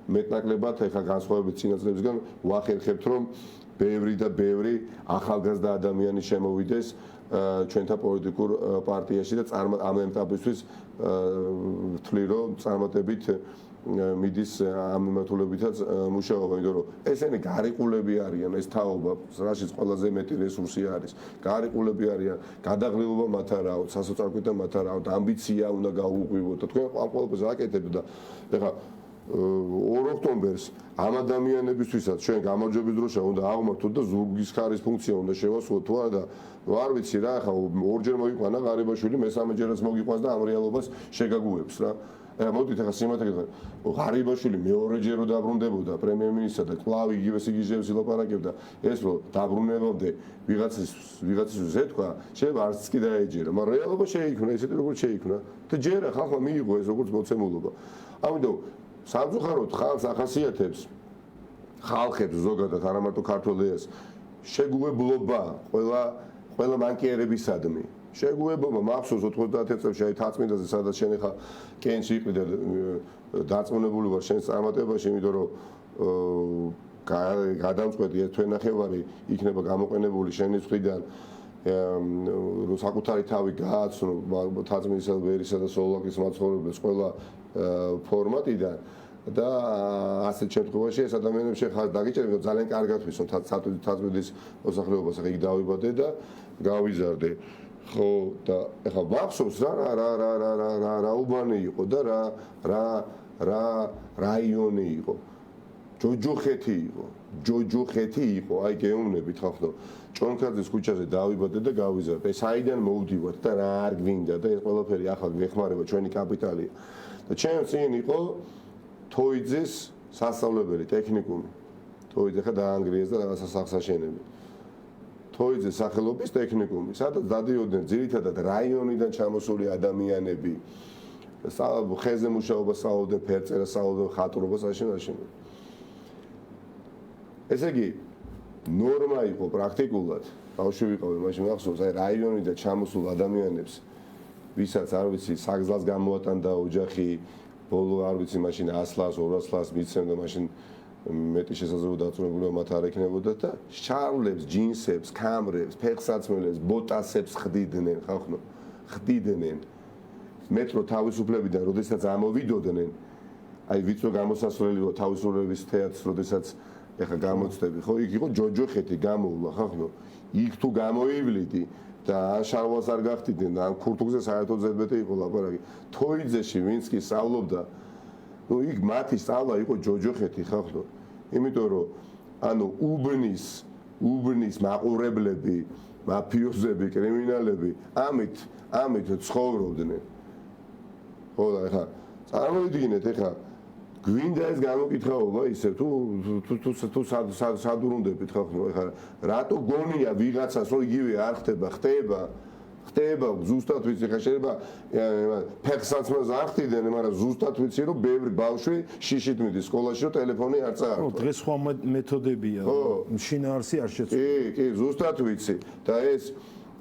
მეტნაკლებად ეხა განსხვავებით წინაწლებისგან ვახერხებთ, რომ ბევრი და ბევრი ახალგაზრდა ადამიანი შემოვიდეს ჩვენთან პოლიტიკურ პარტიაში და ამ ეტაპისთვის ვთვლი, რომ წარმატებით მიდის ამ მიმართულებითაც მუშაობა, იმიტომ რომ ესენი გარიყულები არიან, ეს თაობა, რაშიც ყველაზე მეტი რესურსი არის. გარიყულები არიან, გადაღლილობა მათ არაო, სასოწარკვეთა მათ არაო, ამბიცია უნდა გაუღვივოთ და თქვენ ამ ყველაფერს აკეთებთ და ეხლა 2 ოქტომბერს ამ ადამიანებისთვისაც ჩვენ გამარჯვების დროშა უნდა აღმართოთ და ზურგის ხარის ფუნქცია უნდა შევასრულოთ თუ არა და არ ვიცი რა, ახლა ორჯერ მოიყვანა ღარიბაშვილი, მესამეჯერაც მოგიყვანს და ამ რეალობას შეგაგუებს რა. მოდით ახლა სიმართლე გითხრათ, ღარიბაშვილი მეორეჯერ რო დაბრუნდებოდა პრემიერ-მინისტრად და კვლავ იგივე სიგიჟეებს ილაპარაკებდა, ეს რო დაბრუნებამდე ვიღაცისთვის ეთქვა, შეიძლება არც კი დაეჯერა, მაგრამ რეალობა შეიქმნა ისეთი როგორც შეიქმნა და ჯერა ხალხმა მიიღო ეს როგორც მოცემულობა. ამიტომ სამწუხაროდ ხალხს ახასიათებს ხალხებს ზოგადად არა მარტო ქართველებს შეგუებულობა ყველა ბანკიერებისადმი. შეგუებულობა მახსოვს 90 წელს აი თაცმინდაზე სადაც შენ ხა კენში იყრი და დარწმუნებული ვარ შენს წარმატებაში, იმიტომ რომ გადამწყვეტი ეს თვენახევარი იქნება გამოყენებული შენი მხრიდან რომ საკუთარი თავი გააცნო თაცმინდისა და ვერისა და სოლაკის მაცხოვრებელს ყველა ფორმატიდან და ასეთ შემთხვევაში ეს ადამიანებს შეხარ დაგიჭერენ, რომ ძალიან კარგად ვისვენ თაცმინდის მოსახლეობას, ახლა იქ დავიბადე და გავიზარდე. ხო და ეხლა ვახსოვს რა უბანი იყო და რა რაიონი იყო. ჯოჯოხეთი იყო, აი გეუბნებით ხახნო. ჭონქაძის ქუჩაზე დავიბადე და გავიზარდე. საიდან მოვდივართ და რა არ გვინდა და ეს ყველაფერი ახლა გვეხმარება, ჩვენი კაპიტალია. და ჩვენ წინ იყო თოიძის სასწავლებელი ტექნიკუმი. თოიძე ხა დაანგრიეს და რაღაცა სახსაშენები. თოიძის სახელობის ტექნიკუმი, სადაც დადიოდნენ ძირითადად რაიონიდან ჩამოსული ადამიანები. ხეზე მუშაობა სწავლობდნენ, ფერწერას სწავლობდნენ, ხატრობას აშენებდნენ. ესე იგი, ნორმა იყო პრაქტიკულად, ბავშვი ვიყავი, მაშინ მახსოვს, აი რაიონიდან ჩამოსულ ადამიანებს, ვისაც არ ვიცი, საგზლას გამოატანდა ოჯახი, ბოლო არ ვიცი, მაშინ 100-ლას, 200-ლას მიცემდა, მაშინ მეტი შესაძლებლობა დაწუნებულება მათ არ ექნებოდა და შარლებს, ჯინსებს, ქამრებს, ფეხსაცმელებს, ბოტასებს ხდიდნენ, ხახნო, ხდიდნენ. მეტრო თავისუფლებიდან, როდესაც ამოვიდოდნენ, აი ვიწრო გამოსასვლელი რო თავისუფლების თეატრს, როდესაც ეხა გამოცდები ხო იქ იყო ჯოჯოხეთი გამოვლა ხახნო იქ თუ გამოივლიდი და ან შარვალს არ გახდიდნენ და ან ქურთუგზე საერთოდ ზედმეტი იყო ლაპარაკი თოიძეში ვინც კი სწავლობდა ნუ იქ მათი სწავლა იყო ჯოჯოხეთი ხახნო იმიტომ რომ ანუ უბნის მაყურებლები მაფიოზები კრიმინალები ამით ცხოვრობდნენ ხო და ეხა წარმოვიდგინეთ ეხა გვინდა ეს გამოკითხაობა ისე თუ სადურუნდებით ხახნო ეხა რატო გონია ვიღაცას რომ იგივე არ ხდება ზუსტად ვიცი ხა შეიძლება ფეხსაც მას არ ხდიდნენ მაგრამ ზუსტად ვიცი რომ ბევრი ბავშვი შიშით მიდის სკოლაში რომ ტელეფონი არ წაართვა ხო დღეს სხვა მეთოდებია შინაარსი არ შეცვლა კი ზუსტად ვიცი და ეს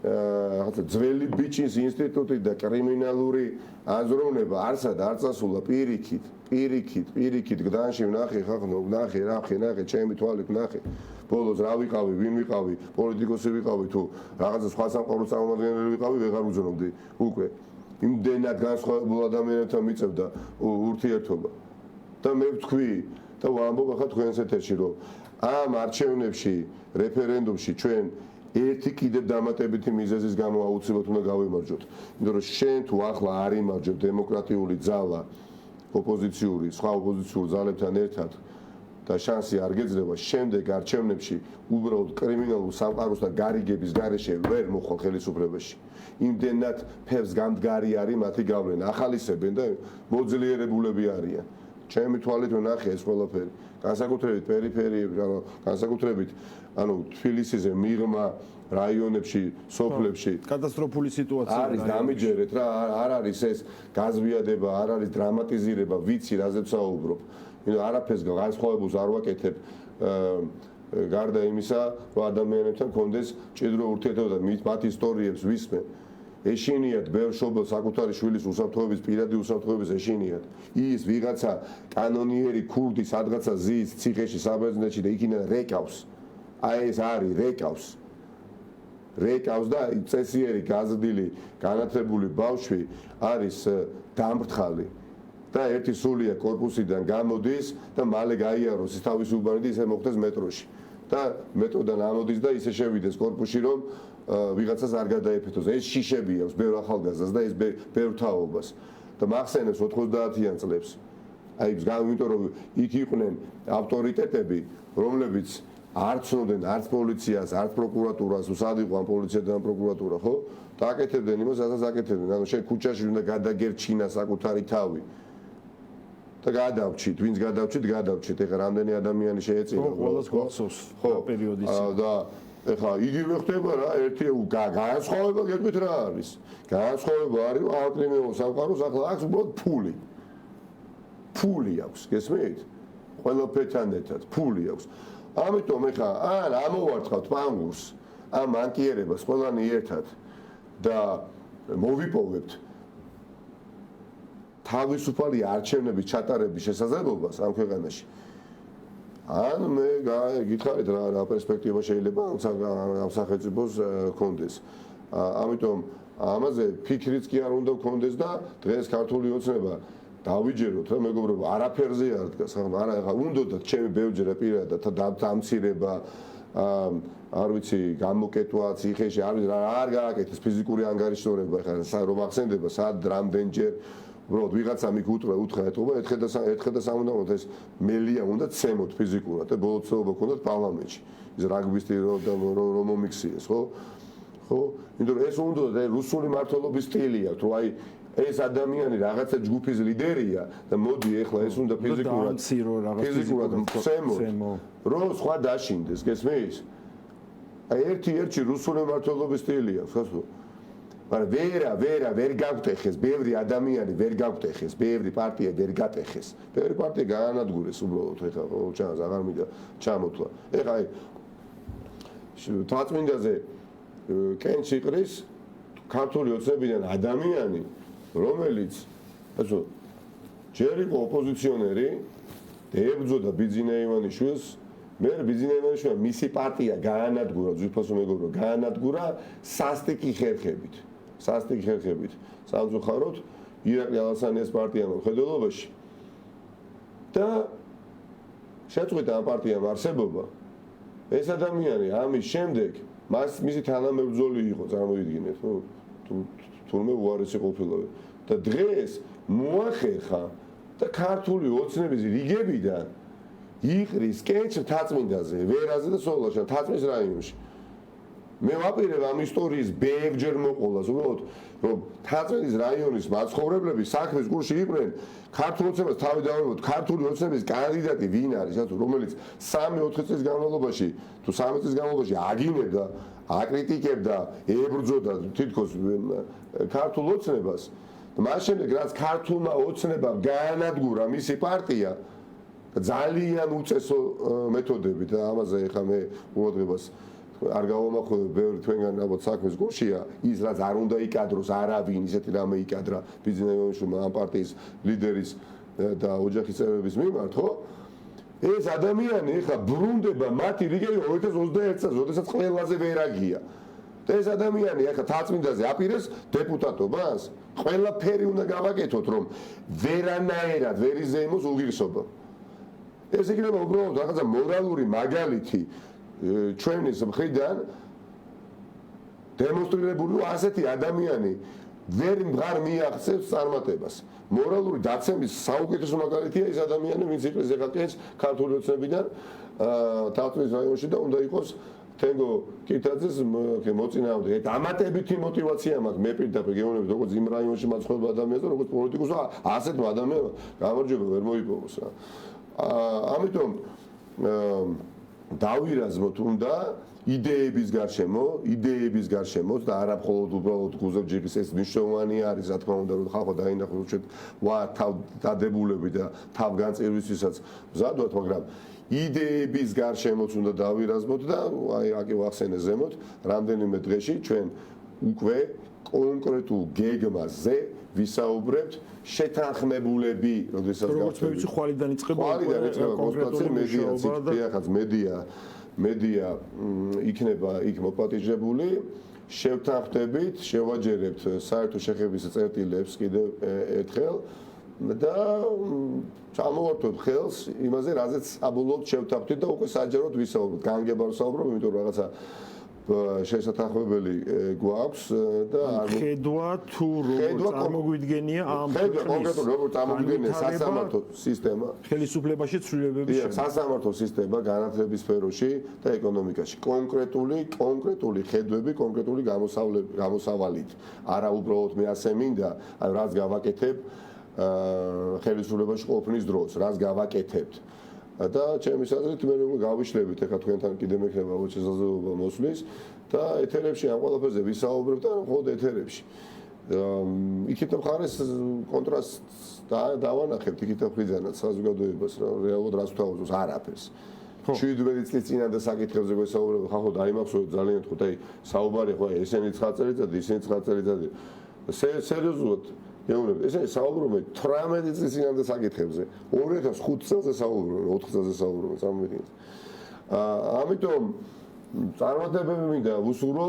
რაღაცა ძველი ბიჭის ინსტიტუტი და კრიმინალური აზროვნება არსად არ წასულა პირიქით გდანში ვნახე ხახნო ვნახე ჩემი თვალით ვნახე ბოლოს რა ვიყავი ვინ ვიყავი პოლიტიკოსი ვიყავი თუ რაღაცა სხვა სამყაროს წარმომადგენელი ვიყავი ვეღარ უძნობდი უკვე იმდენად განსხვავებულ ადამიანებთან მიწევდა ურთიერთობა და მე ვთქვი და ვამბობ ახლა თქვენს ეთერში რომ ამ არჩევნებში რეფერენდუმში ჩვენ ერთი კიდევ დამატებითი მიზეზის გამო აუცილებლად უნდა გავიმარჯვოთ. იმიტომ რომ შენ თუ ახლა არ იმარჯვებ დემოკრატიული ძალა ოპოზიციური, სხვა ოპოზიციური ძალებთან ერთად და შანსი არ გეძლევა შემდეგ არჩევნებში უბრალოდ კრიმინალურ სამყაროს და გარიგების გარეშე ვერ მოხვალ ხელისუფლებაში. იმდენად ფევს გამდგარი არის მათი გავლენა. ახალისებენ და მოძლიერებულები არიან. ჩემი თვალით ვნახე ეს ყველაფერი. განსაკუთრებით პერიფერიები, განსაკუთრებით ანუ თბილისიზე მიღმა რაიონებში, სოფლებში კატასტროფული სიტუაცია არის დამიჯერეთ რა, არ არის ეს გაზვიადება, არ არის დრამატიზირება, ვიცი რაზეც საუბრობ. არაფერს განსხვავებულს არ ვაკეთებ გარდა იმისა, რომ ადამიანებთან კონდეს ჭიდრო ურთიერთობა და მათ ისტორიებს ვისმე. ეშინიათ ბევრ შობელს საკუთარი შვილის უსაფრთხოების პირადი უსაფრთხოების ეშინიათ. ის ვიღაცა კანონიერი ქურდი სადღაცა ზის ციხეში საბერძნეთში და იქიდან რეკავს. აი ეს არის რეკავს და წესიერი გაზრდილი განათლებული ბავშვი არის დამბრთხალი და ერთი სულია კორპუსიდან გამოდის და მალე გაიაროს ის თავისი უბანი და ისე მოხდეს მეტროში და მეტროდან ამოდის და ისე შევიდეს კორპუსში რომ ვიღაცას არ გადაეფეთოს ეს შიშები აქვს ბევრ ახალგაზრდას და ეს ბევრ თაობას და მახსენებს 90-იან წლებს აი იმიტომ რომ იქ იყვნენ ავტორიტეტები რომლებიც არ ცნობდნენ არც პოლიციას, არც პროკურატურას, სად იყო ამ პოლიცია და ამ პროკურატურა, ხო? დააკეთებდნენ იმას, რასაც აკეთებდნენ. ანუ შენ ქუჩაში უნდა გადაგერჩინა საკუთარი თავი. და გადავჭით, ვინც გადავჭით. ეხლა რამდენი ადამიანი შეეწინა ყველას გვახსოვს პერიოდის. და ეხლა იგივე ხდება რა, ერთი განსხვავება გეტყვით რა არის. განსხვავება არის, რომ ამ კრიმინალურ სამყაროს ახლა აქვს უბრალოდ ფული აქვს, გესმით? ყველაფერთან ერთად ფული აქვს. ამიტომ ეხლა ან ამოვარცხავთ პანგურს ამ ანკიერებას ყველანი ერთად და მოვიპოვებთ თავისუფალი არჩევნების ჩატარების შესაძლებლობას ამ ქვეყანაში ან მე გითხარით რა პერსპექტივა შეიძლება ამ სახელმწიფოს გქონდეს ამიტომ ამაზე ფიქრიც კი არ უნდა გქონდეს და დღეს ქართული ოცნება დავიჯეროთ რა მეგობრებო არაფერზე არ დგას არა ხა უნდათ ჩემი ბევრჯერ პირადად დამცირება არ ვიცი გამოკეტვა ციხეში არ გააკეთეს ფიზიკური ანგარიშნორება ხა რომ ახსენდება სად რამდენჯერ უბრალოდ ვიღაცამ იქ უთხრა ეთყობა ერთხელ და სამუდამოდ ეს მელია უნდა ცემოთ ფიზიკურად და ბოლოცობა ქონდათ პარლამენტში ის რაგბისტი რომ მომიქსიეს ხო იმიტომ რომ ეს უნდა რუსული მმართველობის სტილია თუ აი ეს ადამიანი რაღაცა ჯგუფის ლიდერია და მოდი ეხლა ეს უნდა ფიზიკურად ცემოთ რომ სხვა დაშინდეს გესმის აი ერთი რუსული მმართველობის სტილია ხო მაგრამ ვერ გავტეხეს ბევრი ადამიანი ვერ გავტეხეს ბევრი პარტია ვერ გატეხეს ბევრი პარტია გაანადგურეს უბრალოდ ეხლა ჩანს აღარ მინდა ჩამოთვლა ეხლა აი თვალწმინდაზე კენჭი ყრის ქართული ოცნებიდან ადამიანი რომელიც ასე ჯერ იყო ოპოზიციონერი ებრძოდა ბიძინა ივანიშვილს მე ბიძინა ივანიშვილმა მისი პარტია გაანადგურა ძვირფასო მეგობრო გაანადგურა სასტიკი ხერხებით სამწუხაროდ ირაკლი ალასანიას პარტია მოხდელობაში და შეწყვიტა ამ პარტიამ არსებობა. ეს ადამიანი ამის შემდეგ მისი თანამებრძოლი იყო, წარმოვიდგინეთ, თურმე უარესი ყოფილა და დღეს მოახერხა და ქართული ოცნების რიგებიდან იყრის კენჭ თაწმინდაზე, ვერაზე და სოლაშან, თაწმის რაიონში. მე ვაპირებ ამ ისტორიის ბევრჯერ მოყოლას, უბრალოდ რომ თაწმინდის რაიონის მაცხოვრებლები საქმის გულში იყვნენ ქართულ ოცნებას თავი დავებოთ, ქართული ოცნების კანდიდატი ვინ არის, რომელიც 3-4 წლის განმავლობაში თუ 3 წლის განმავლობაში აგინებდა, აკრიტიკებდა, ებრძოდა თითქოს ქართულ ოცნებას. მას შემდეგ რაც ქართულმა ოცნებამ გაანადგურა მისი პარტია ძალიან უწესო მეთოდებით და ამაზე ეხლა მე ყურადღებას არ გავამახვილებ, ბევრი თქვენგან ალბათ საქმის გულშია, ის რაც არ უნდა იკადროს არავინ, ისეთი რამე იკადრა ბიზნესმენმა ამ პარტიის ლიდერის და ოჯახის წევრების მიმართ, ხო? ეს ადამიანი ეხლა ბრუნდება მათი რიგები 2021 წელს, როდესაც ყველაზე ვერაგია. და ეს ადამიანი ეხლა თაწმინდაზე აპირებს დეპუტატობას, ყველაფერი უნდა გავაკეთოთ, რომ ვერანაირად ვერ იზეიმოს უღირსობა. ეს იქნება უბრალოდ რაღაცა მორალური მაგალითი ჩვენის მხრიდან დემონსტრირებული, რომ ასეთი ადამიანი ვერ მღარ მიაღწევს წარმატებას. მორალური დაცემის საუკეთესო მაგალითია ეს ადამიანი, ვინც იყრის ეხლა კენჭ ქართული ოცნებიდან თათმის რაიონში და უნდა იყოს თენგო კითაძეს მოწინააღმდეგე. დამატებითი мотиваცია მაქვს მე პირდაპირ გეუბნებით, როგორც იმ რაიონში მაცხოვრებელ ადამიანს და როგორც პოლიტიკოსს, ასეთმა ადამიანმა გამარჯვება ვერ მოიპოვოს რა. ამიტომ დავირაზმოთ უნდა იდეების გარშემო და არა მხოლოდ უბრალოდ გუზებჯიხის ეს მნიშვნელოვანი არის, რა თქმა უნდა, რომ ხალხო დაინახოს, დადებულები და თავგანწირვისთვისაც მზადოთ, მაგრამ იდეების გარშემოც უნდა დავირაზმოთ და აი აკი ვახსენე ზემოთ, რამდენიმე დღეში ჩვენ უკვე კონკრეტულ გეგმაზე ვისაუბრებთ შეთანხმებულები, როდესაც როგორც მე ვიცი, ხვალიდან იწყება კონკრეტული მედია იქნება იქ მოპატიჟებული, შევთანხმდებით, შევაჯერებთ საერთო შეხების წერტილებს კიდევ ერთხელ და ჩამოვართვებთ ხელს იმაზე, რაზეც საბოლოოდ შევთანხმდით და უკვე საჯაროდ ვისაუბროთ. განგება ვსაუბრობ, იმიტომ რომ რაღაცა შესათავებელი გვაქვს და ხედვა თუ როგორ წარმოგვიდგენია ამ კონკრეტულად როგორ წარმოგვიდგენია სასამართლო სისტემა ხელისუფლებაში ცვლილებების შემდეგ სასამართლო სისტემა განათლების სფეროში და ეკონომიკაში კონკრეტული ხედვები, კონკრეტული გამოსავალით. არა უბრალოდ მე ასე მინდა, აი რაც გავაკეთებ ხელისუფლებაში ყოფნის დროს, რაც გავაკეთებთ. და ჩემი აზრით მე როგორ გავიშლებით, ეხლა თქვენთან კიდე მექნება შესაძლებლობა მოსვლის და ეთერებში ამ ყველაფერზე ვისაუბრებთ და მხოლოდ ეთერებში. იქით მხარეს კონტრასტს დავანახებთ, იქით მხრიდანაც საზოგადოებას რეალურად რას თავაზობს არაფერს. 7 წლის წინანდ საკითხებზე გვესაუბრებთ, ხახო დაიმახსოვრეთ ძალიან თქვით, აი საუბარი ხო ესენი 9 წელიწადი, ისინი 9 წელიწადი. სერიოზულად გეუბნები, ესენი საუბრობენ 18 წლის წინანდ საკითხებზე, 2005 წელზე საუბრობენ, 4 წელზე საუბრობენ, წარმოვიდგინეთ. ამიტომ წარმატებები მინდა ვუსურვო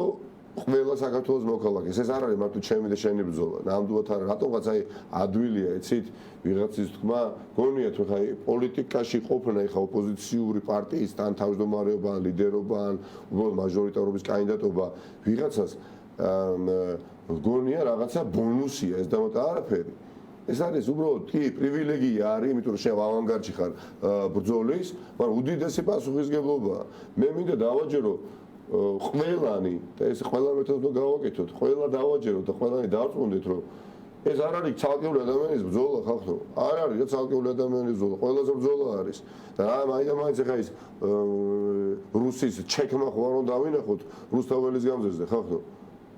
ყველა საქართველოს მოქალაქეს. ეს არ არის მარტო ჩემი და შენი ბრძოლა. ნამდვილად არა, რატომღაც აი ადვილია, იცით, ვიღაცის თქმა, გონიათ, ხა პოლიტიკაში ყოფნა, ხა ოპოზიციური პარტიის თან თავმჯდომარეობა, ლიდერობა, უბრალოდ მაჟორიტარობის კანდიდატობა ვიღაცას გონია რაღაცა ბონუსია, ეს დამატა არაფერი. ეს არის უბრალოდ კი პრივილეგია არის, იმიტომ რომ შენ ავანგარდში ხარ ბრძოლის, მაგრამ უდიდესი პასუხისმგებლობაა. მე მინდა დავაჯერო ყველანი და ეს ყველა მეთოდს გავაკეთოთ, ყველა დავაჯეროთ და ყველანი დავწმუნდეთ, რომ ეს არ არის ცალკეული ადამიანის ბრძოლა, ხალხო. არ არის რა ცალკეული ადამიანის ბრძოლა, ყველაზე ბრძოლა არის. და მაინც ეხა ის რუსის ჩეკმა ხო არ უნდა დავინახოთ რუსთაველის გამზირზე, ხალხო.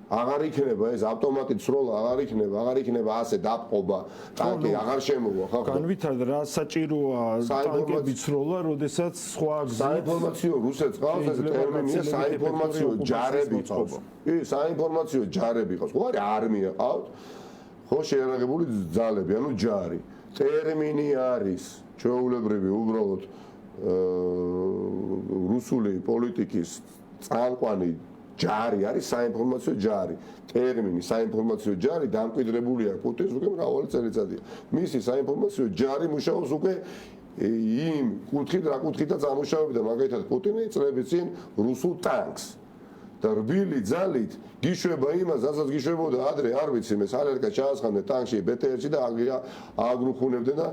აღარ იქნება ეს ავტომატით სროლა, აღარ იქნება ასე დაპყობა, ტანკი აღარ შემოვა, ხალხო. განვითარდა რა საჭიროა ტანკების სროლა, როდესაც სხვა საინფორმაციო რუსეთს ყავს ეს ტერმინია საინფორმაციო ჯარები ყავს. საინფორმაციო ჯარები ყავს. ხო არის არმია ყავს. ხო შეიარაღებული ძალები, ანუ ჯარი. ტერმინი არის ჩვეულებრივი უბრალოდ რუსული პოლიტიკის წამყვანი ჯარი არის საინფორმაციო ჯარი. ტერმინი საინფორმაციო ჯარი დამკვიდრებულია პუტინს უკვე მრავალი წელიწადია. მისი საინფორმაციო ჯარი მუშაობს უკვე იმ კუთხით რა კუთხითაც ამუშავებდა მაგალითად პუტინი წლების წინ რუსულ ტანკს და რბილი ძალით გიშვება იმას, რასაც გიშვებოდა ადრე, არ ვიცი, მე სალერკა ჩაასხამდნენ ტანკში, BTR-ში და აგრუხუნებდნენ და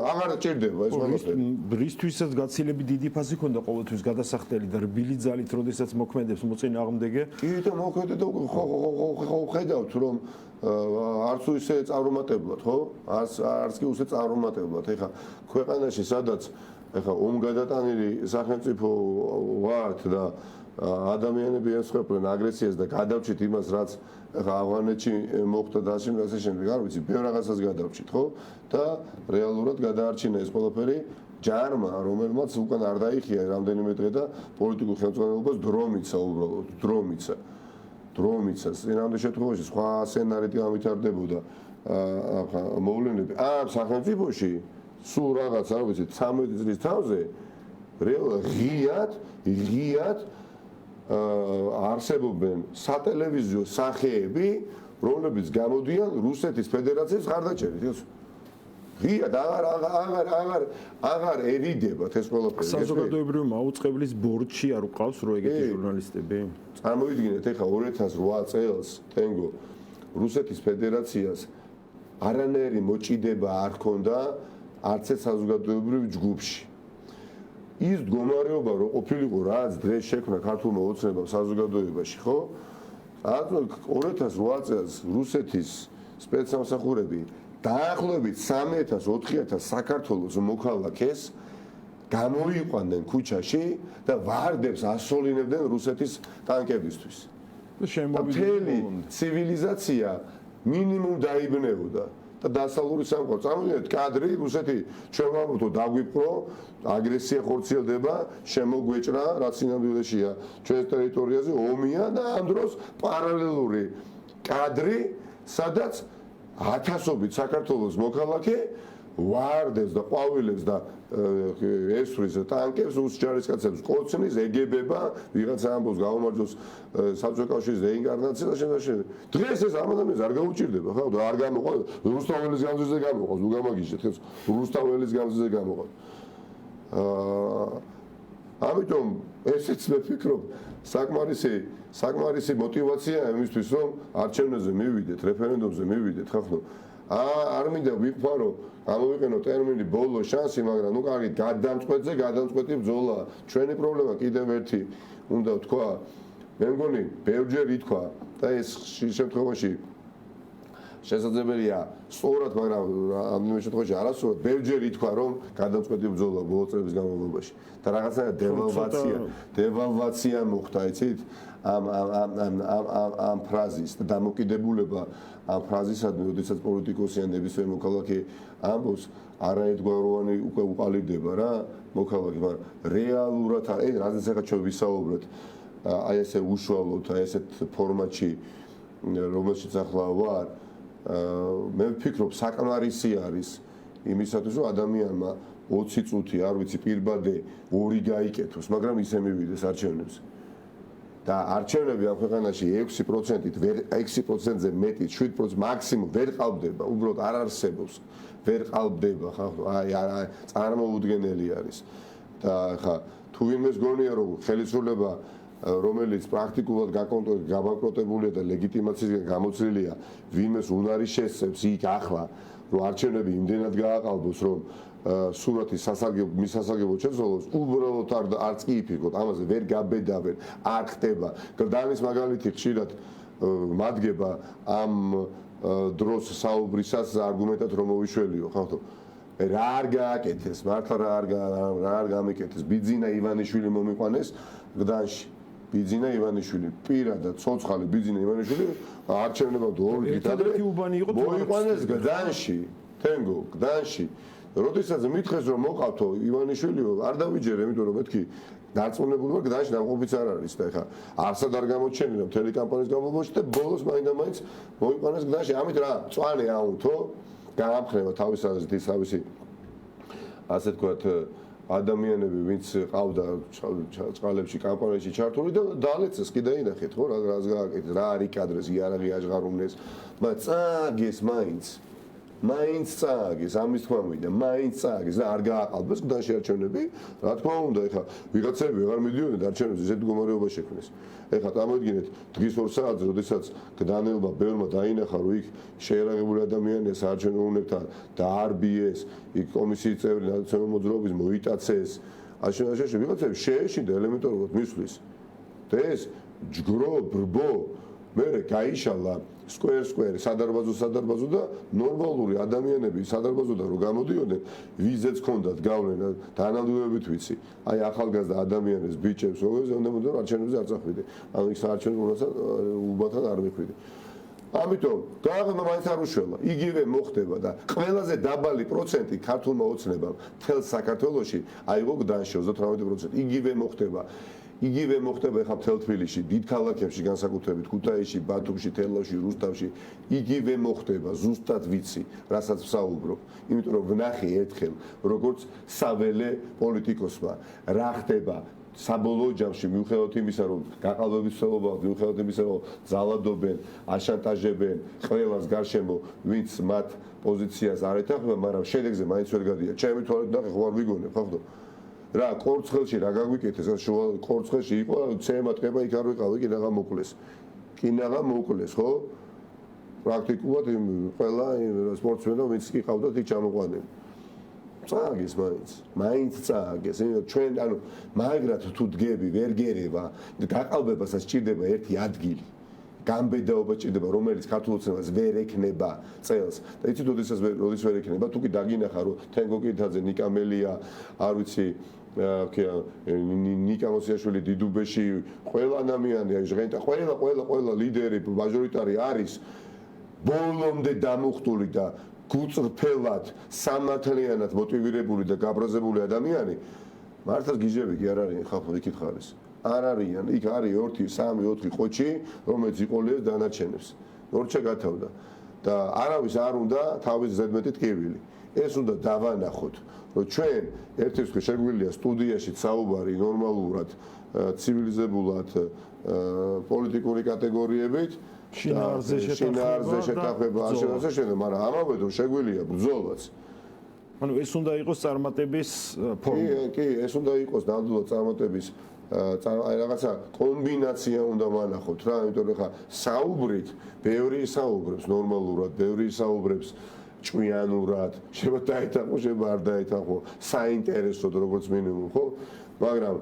აღარ ჭირდება ეს ყველაფერი. რისთვისაც გაცილებით დიდი ფასი ქონდა ყოველთვის გადასახდელი და რბილი ძალით, როდესაც მოქმედებს მოწინააღმდეგე. კი და მოქმედებს ხო ხედავთ რომ არც ისე წარუმატებლად, ხო? არც კი ისე წარუმატებლად. ეხა ქვეყანაში სადაც ეხა ომგადატანილი სახელმწიფო ვართ და ადამიანები ესწრებენ აგრესიას და გადავჭით იმას, რაც ეხა ავღანეთში მოხდა და ასე შემდეგ, არ ვიცი, ბევრ რაღაცას გადავჭით, ხო? და რეალურად გადაარჩინა ეს ყველაფერი ჯარმა, რომელმაც უკან არ დაიხია რამდენიმე დღე და პოლიტიკურ ხელმძღვანელობას დრომიცა უბრალოდ, დრომიცა. წინამდე შემთხვევაში სხვა სცენარით გამვითარდებოდა მოვლენები. ამ სახელმწიფოში სულ რაღაც, არ ვიცი, 13 წლის თავზე ღიად არსებობენ სატელევიზიო სახეები, რომლებიც გამოდიან რუსეთის ფედერაციის ხარდაჭერით. ღიად აღარ ერიდებათ ეს ყველაფერი. საზოგადოებრივი მაუწყებლის ბორჩი არ უყავს რო ეგეთი ჟურნალისტები? წარმოიდგინეთ, ეხლა 2008 წელს თენგო რუსეთის ფედერაციას არანაირი მოჭიდება არ ჰქონდა არც ერთ საზოგადოებრივ ჯგუფში. ის მდგომარეობა რო ყოფილიყო, რაც დღეს შექმნა ქართულმა ოცნებამ საზოგადოებაში, ხო? 2008 წელს რუსეთის სპეცსამსახურები დაახლოებით 3,000-4,000 საქართველოს მოქალაქეს გამოიყვანდნენ ქუჩაში და ვარდებს ასრულებდნენ რუსეთის ტანკებისთვის. და მთელი ცივილიზაცია მინიმუმ დაიბნეოდა და დასავლური სამყარო. წარმოიდგინეთ კადრი, რუსეთი ჩვენმა მოთო დაგვიპყრო, აგრესია ხორციელდება, შემოგვეჭრა, რაც სინამდვილეშია ჩვენს ტერიტორიაზე ომია და ამ დროს პარალელური კადრი, სადაც ათასობით საქართველოს მოქალაქე ვარდებს და ყვავილებს და ესვრის ტანკებს რუს ჯარისკაცებს ყოცნის, ეგებება, ვიღაცა ამბობს გაუმარჯოს საბჭოთა კავშირის რეინკარნაცია და შემდეგ. დღეს ეს ამ ადამიანს არ გაუჭირდება, ხო? და არ გამოყვა რუსთაველის გამზირზე გამოყავს, ნუ გამაგიჟეთ, ეს რუსთაველის გამზირზე გამოყავს. ამიტომ ესეც მე ვფიქრობ, საკმარისი мотиваცია იმისთვის, რომ არჩევნებზე მივიდეთ, რეფერენდუმზე მივიდეთ, ხო? არ მინდა ვიყვარო, რომ გამოვიყენო ტერმინი ბოლო შანსი, მაგრამ ნუ კარგი, გადამწყვეტი ბრძოლა. ჩვენი პრობლემა კიდევ ერთი უნდა ვთქვა, მე მგონი, ბევრჯერ ითქვა და ეს შემთხვევაში შესაძლებელია სწორად, მაგრამ ამ შემთხვევაში არასწორად, ბევრჯერ ითქვა, რომ გადამწყვეტი ბრძოლა ბოლო წლების განმავლობაში და რაღაცნაირად დევალვაცია მოხდა, იცით? ამ ფრაზის და დამოკიდებულება ამ ფრაზისადმი, როდესაც პოლიტიკოსი ან ნებისმიერ მოქალაქე ამბობს, არაერთგვაროვანი უკვე უყალიბდება რა მოქალაქე, მაგრამ რეალურად რადგან ახლა ჩვენ ვისაუბრეთ აი ესე უშუალოდ, აი ესეთ ფორმატში, რომელშიც ახლა ვარ, მე ვფიქრობ, საკმარისი არის იმისათვის, რომ ადამიანმა 20 წუთი, არ ვიცი, პირბადე 2 გაიკეთოს, მაგრამ ისე მივიდეს არჩევნებზე. და არჩევნები ამ ქვეყანაში 6%-ზე მეტი, 7% მაქსიმუმ ვერ ყალბდება, უბრალოდ არ არსებობს, ვერ ყალბდება, აი წარმოუდგენელი არის. და ხა თუ ვინმეს გონია, რომ ხელისუფლება, რომელიც პრაქტიკულად გაბანკროტებულია და ლეგიტიმაციისგან გამოცლილია, ვინმეს უნარი შესწევს იქ ახლა, რომ არჩევნები იმდენად გააყალბოს, რომ სურათი მისასარგებლო შეძლოს, უბრალოდ არც კი იფიქროთ, ამაზე ვერ გაბედავენ, არ ხდება. გრდანის მაგალითი ხშირად მადგება ამ დროს საუბრისას არგუმენტად რომ მოვიშველიო, ხო? რა არ გააკეთეს, მართლა რა არ გამიკეთეს. ბიძინა ივანიშვილი მომიყვანეს გრდანში. ბიძინა ივანიშვილი, პირადად ცოცხალი ბიძინა ივანიშვილი არჩევნებამდე 2 დღით ადრე მოიყვანეს გრდანში, თენგო, გრდანში. როდესაც მითხეს რომ მოყავთო ივანიშვილიო, არ დავიჯერე, იმიტომ რომ მეთქი დარწმუნებული ვარ, გდანში დამყოფიც არ არის და ეხა არსად არ გამოჩენილა მთელი კამპანიის განმავლობაში და ბოლოს მაინდა-მაინც მოიყვანეს გდანში. ამით რა, მწვანე აუთო, გაამხნევა თავისი ასე თქვათ ადამიანები, ვინც ყავდა წყალებში კამპანიაში ჩართული და დაალეცეს კიდე ინახეთ, ხო, რას გააკეთეს, რა არის კადრეს, იარაღი აჟღარუნეს, მაგრამ წაგეს მაინც მაინც წააგეს ამის თქმა მინდა, მაინც წააგეს და არ გააყალბეს გდან შეარჩევნები, რა თქმა უნდა, ეხლა ვიღაცები ვეღარ მიდიოდნენ არჩევნებზე, ზედ მდგომარეობა შექმნეს. ეხლა წარმოიდგინეთ, დღის 2 საათზე, როდესაც გდანელმა ბევრმა დაინახა, რომ იქ შეერაღებული ადამიანია საარჩევნო უნებთან და არ ბიეს, იქ კომისიის წევრი ნაციონალური მოძრაობის მოიტაცეს, აშენაშეში ვიღაცები შეეშინდა ელემენტარულად მისვლის. და ეს ჯგრო, ბრბო, მერე გაიშალა სკვერ, სადარბაზო და ნორმალური ადამიანები სადარბაზოდან რო გამოდიოდნენ, ვიზეც ჰქონდათ გავლენა დანამდვილებით ვიცი. აი ახალგაზრდა ადამიანებს, ბიჭებს, როგორ უნდა არჩევნებზე არ წახვიდე. ანუ იქ საარჩევნოებასთან უბათან არ მიხვიდე. ამიტომ გააღმა მაინც არ უშველა. იგივე მოხდება და ყველაზე დაბალი პროცენტი ქართულმა ოცნებამ მთელ საქართველოში აიღო გდანში 38%. იგივე მოხდება. იგივე მოხდება ახლა მთელ თბილისში, დიდ ქალაქებში განსაკუთრებით ქუთაისში, ბათუმში, თელავში, რუსთავში, იგივე მოხდება, ზუსტად ვიცი, რასაც ვსაუბრობ. იმიტომ რომ ვნახე ერთხელ, როგორც საველე პოლიტიკოსმა, რა ხდება საბოლოო ჯამში მიუხედავად იმისა, რომ გაყალბების ცდილობა, მიუხედავად იმისა, რომ ძალადობენ, აშანტაჟებენ ყველას გარშემო, ვინც მათ პოზიციას არ ეთანხმება, მაგრამ შედეგზე მაინც ვერ გადიან. ჩემი თვალით ნახე, ხო არ ვიგონებ, ხო? რა კორცხელში რა გაგვიკეთეს შუა კორცხელში იყო ცემა ტყება იქ არ ვიყავი კი რაღა მოკლეს ხო პრაქტიკულად ყველა სპორტსმენო ვინც კი ყავდათ იქ ჩამოყვანილი წააგეს მაინც წააგეს ჩვენ ანუ მაგრად თუ დგები ვერ გერევა გაყალბებასაც ჭირდება ერთი ადგილი გამბედაობა ჭირდება რომელიც ქართულ ოცნებას ვერ ექნება წელს და იცით როდის ვერ ექნება თუ კი დაგინახა რომ თენგო კირთაძე ნიკამელია არ ვიცი ნიკა მოსიაშვილი დიდუბეში ყველა ადამიანია ჟღენტა ყველა ლიდერი მაჟორიტარი არის ბოლომდე დამუხტული და გუწრფელად სამართლიანად მოტივირებული და გაბრაზებული ადამიანი მართლაც გიჟები კი არ არიან ხალხო იქით ხარის არ არიან იქ არის 2 3 4 ყოჩი რომელიც იყოლიებს დანარჩენებს ნორჩა გათავდა და არავის არ უნდა თავის ზედმეტი ტკივილი ეს უნდა დავანახოთ რომ ჩვენ ერთ-ერთი შეგვიძლია სტუდიაში საუბარი ნორმალურად ცივილიზებულად პოლიტიკური კატეგორიებით შინაარზე შეთანხმება ასე შემდეგ მაგრამ ამავე დროს შეგვიძლია ბრძოლაც ანუ ეს უნდა იყოს წარმატების ფორმა კი ეს უნდა იყოს ნამდვილად წარმატების აი რაღაცა კომბინაცია უნდა ვანახოთ რა იმიტომ რომ ხა საუბრით ბევრი საუბრებს ნორმალურად ბევრი საუბრებს ჭვიანურად შეიძლება დაეთანხმო შეიძლება არ დაეთანხმო საინტერესოდ როგორც მინიმუმ ხო მაგრამ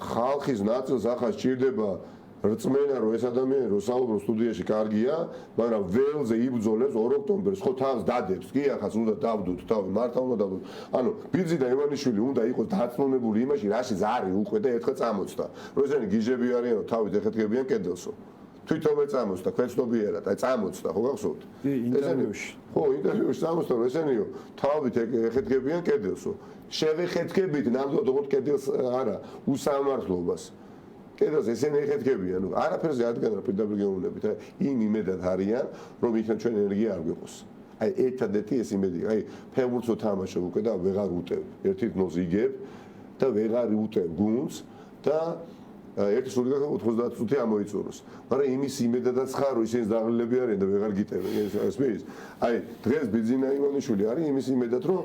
ხალხის ნაწილს ახლა სჭირდება რწმენა რომ ეს ადამიანი რო საუბრობს სტუდიაში კარგია მაგრამ ველზე იბრძოლებს 2 ოქტომბერს ხო თავს დადებს კი ახაც უნდა დავდოთ თავი მართა უნდა დავდოთ ანუ ბიძი და ივანიშვილი უნდა იყოს დაწნუნებული იმაში რაშიც არის უკვე და ერთხელ წამოწდა რომ ესენი გიჟები არიან თავით ეხეთქებიან კედელსო თვითონვე წამოწდა ქვეცნობიერად აი წამოწდა ხო გახსოვთ ინტერვიუში ხო ინტერვიუში წამოწდა რომ ესენიო თავით ეხეთქებიან კედელსო შევეხეთქებით ნამდვილად როგორც კედელს არა უსამართლობას კედელს ესენი ეხეთქებიან არაფერზე ადგენ რა პირდაპირ გეუბნებით იმ იმედად არიან რომ იქნებ ჩვენ ენერგია არ გვიყოს აი ერთადერთი ეს იმედი აი ფეხბურთს ვთამაშობ უკვე და ვეღარ უტევ ერთი გნოს იგებ და ვეღარ უტევ გუნდს და ერთი სული და 90 წუთი ამოიწუროს მაგრამ იმის იმედადაც ხარ რომ ისინი დაღლილები არიან და ვეღარ გიტევენ ეს მის აი დღეს ბიძინა ივანიშვილი არის იმის იმედად რომ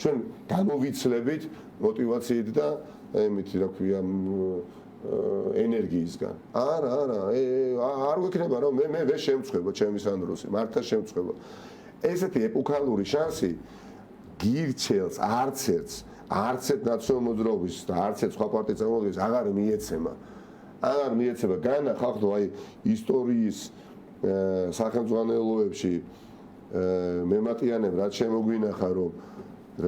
ჩვენ გამოვიცლებით მოტივაციით და იმით რა ქვია ენერგიისგან არა არ გვექნება რომ მე ვერ შემწხვება ჩემი სანდროსი მართლა შემწხვება ესეთი ეპოქალური შანსი გირჩელს არც ერთ ნაციონალურ მოძრაობის და არც ერთ სხვა პარტიის წარმომადგენელს აღარ მიეცემა განა ხალხო აი ისტორიის სახელმწიფოებში მემატიანებ რაც შემოგვინახა რომ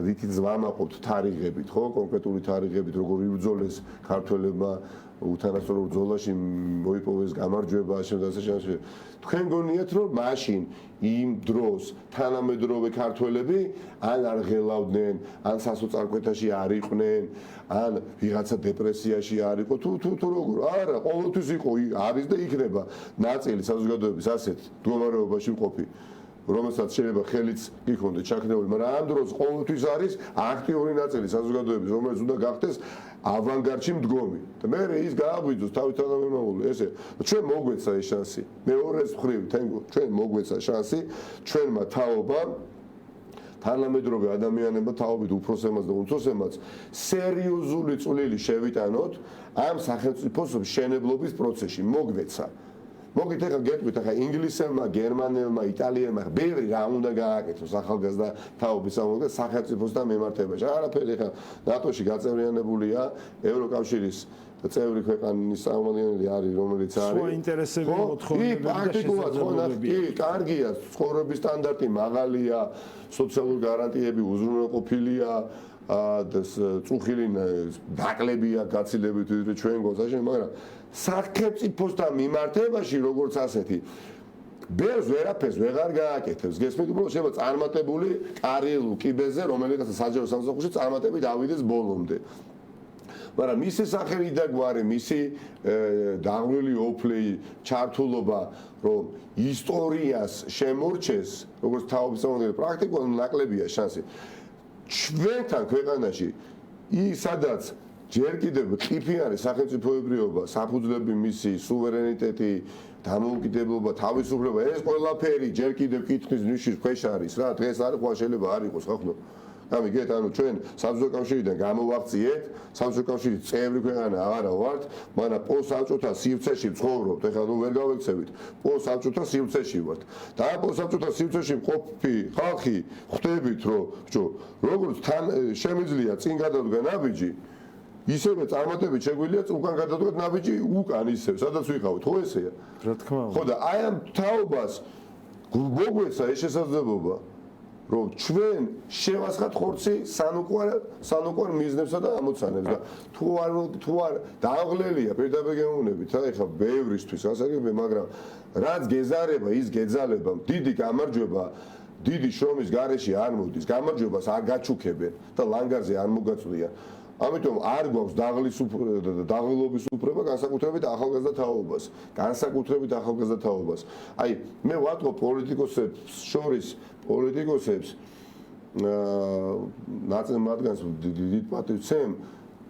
რითიც ვამაყობთ თარიღებით ხო კონკრეტული თარიღებით როგორ იბრძოლეს ქართველებმა უთანასწორო ბრძოლაში მოიპოვეს გამარჯვება ასე თქვენ გონიათ რომ მაშინ იმ დროს თანამედროვე ქართველები ან არ ღელავდნენ ან სასოწარკვეთაში არ იყვნენ ან ვიღაცა დეპრესიაში არ იყო თუ როგორ არა ყოველთვის იყო არის და იქნება ნაწილი საზოგადოების ასეთ მდგომარეობაში მყოფი რომელსაც შეიძლება ხელიც იქონდეს ჩაქნეული, მაგრამ ამ დროს ყოველთვის არის აქტიური ნაწილი საზოგადოების, რომელიც უნდა გახდეს ავანგარდში მდგომი. და მე ის გააღვიძოს თავის თანამემამულე, ესე ჩვენ მოგვეცა ეს შანსი. მეორეს მხრივ, ჩვენ მოგვეცა შანსი, ჩვენმა თაობამ თანამედროვე ადამიანებმა თაობით უფროსებმაც და უმცროსებმაც სერიოზული წვლილი შევიტანოთ ამ სახელმწიფოს მშენებლობის პროცესში. მოგვეცა. მოგით ახლა გეტყვით ახლა ინგლისელმა, გერმანელმა, იტალიელმა ბევრი რა უნდა გააკეთოს ახალგაზრდა თაობის სახელმწიფოსთან მიმართებაში. არაფერი ახლა ნატოში გაწევრიანებულია ევროკავშირის წევრი ქვეყნის წარმომადგენელი არის, რომელიც არის. სხვა ინტერესები მოთხოვნები და შესაძლებლობები. კი, კარგია, ცხოვრების სტანდარტი მაღალია, სოციალური გარანტიები უზრუნველყოფილია და წუხილი ნაკლებია გაცილებით ვიდრე ჩვენ გონსაში, მაგრამ სახელმწიფოსთან მიმართებაში როგორც ასეთი ბევრს ვერაფერს ვეღარ გააკეთებს. გესმით, უბრალოდ შეიძლება წარმატებული კარიერულ კიბეზე, რომელიც საჯარო სამსახურში წარმატებით ავიდეს ბოლომდე. მაგრამ მისი სახელი და გვარი, მისი დაღვრილი ოფლი, ჩართულობა, რომ ისტორიას შემორჩეს, როგორც თაობის წარმომადგენელი, პრაქტიკულად ნაკლებია შანსი. ჩვენთან ქვეყანაში სადაც ჯერ კიდევ ყიფი არის სახელმწიფოებრიობა, საფუძვლები მისი, სუვერენიტეტი, დამოუკიდებლობა, თავისუფლება, ეს ყველაფერი ჯერ კიდევ კითხვის ნიშნის ქვეშ არის რა. დღეს არ ხო შეიძლება არ იყოს ხო? გამიგეთ, ანუ ჩვენ საბჭოთა კავშირიდან გამოვაღწიეთ, საბჭოთა კავშირის წევრი ქვეყანა არა ვართ, მაგრამ პოსტსაბჭოთა სივრცეში ვცხოვრობთ. ეხლა ნუ ვერ გავექცევით. პოსტსაბჭოთა სივრცეში ვართ. და ამ პოსტსაბჭოთა სივრცეში მყოფი ხალხი ხვდებით, რომ როგორც თან შემიძლია წინ გადავდგა ნაბიჯი, ისევე წარმატებით შეგვიძლია უკან გადავდგეთ ნაბიჯი უკან ისევ, სადაც ვიყავით, ხო ესეა? რა თქმა უნდა. ხო და აი ამ თაობას მოგვეცა ეს შესაძლებლობა რომ ჩვენ შევასხათ ხორცი სანუკვარ მიზნებსა და ამოცანებს და თუ არ დააღლელია პირდაპირ გემოვნებით და ეხლა ბევრისთვის გასაგებია, მაგრამ რაც გეზარება ის გეძალება, დიდი გამარჯვება დიდი შრომის გარეშე არ მოდის, გამარჯვებას არ გაჩუქებენ და ლანგარზე არ მოგაწვდიან. ამიტომ არ გვაქვს დაღლილობის უფლება განსაკუთრებით ახალგაზრდა თაობას. აი, მე ვატყობ პოლიტიკოსებს შორის პოლიტიკოსებს ნაწილ მათგანს დიდ პატივს ვცემ,